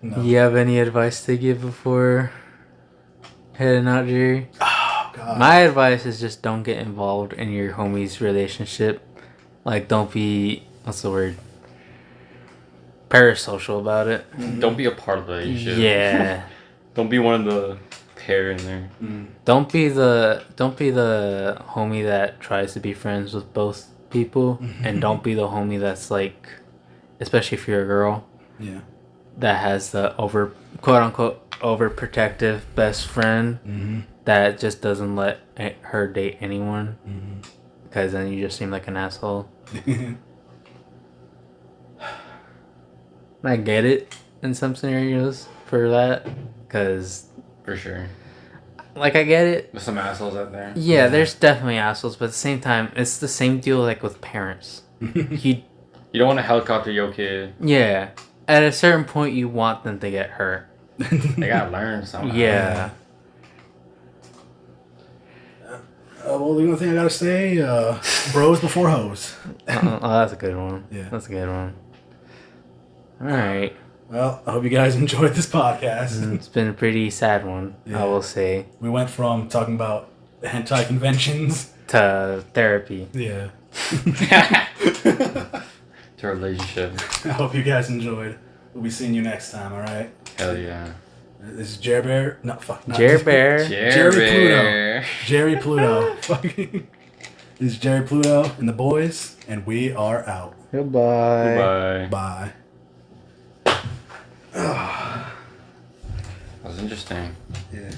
No. You have any advice to give before heading out, Jerry? Oh, God. My advice is just don't get involved in your homie's relationship. Like, don't be... What's the word? Parasocial about it. Don't be a part of the relationship. Yeah. Don't be one of the pair in there. Don't be the homie that tries to be friends with both people, and don't be the homie that's like, especially if you're a girl, that has the quote unquote overprotective best friend that just doesn't let her date anyone, because then you just seem like an asshole. I get it in some scenarios for that, because For sure. like I get it. There's some assholes out there. Yeah, there's definitely assholes, but at the same time, it's the same deal like with parents. You don't want to helicopter your kid. Yeah, at a certain point, you want them to get hurt. They gotta learn something. Yeah. Well, the only thing I gotta say, bros before hoes. Oh, that's a good one. Yeah. That's a good one. All right. Well, I hope you guys enjoyed this podcast. It's been a pretty sad one, I will say. We went from talking about hentai conventions to therapy. Yeah. To a relationship. I hope you guys enjoyed. We'll be seeing you next time, alright? Hell yeah. This is Jer Bear. No, fuck. Not Jer Bear. Jerry Pluto. Jerry Pluto. Fucking. This is Jerry Pluto and the boys, and we are out. Goodbye. Goodbye. Bye. That was interesting. Yeah.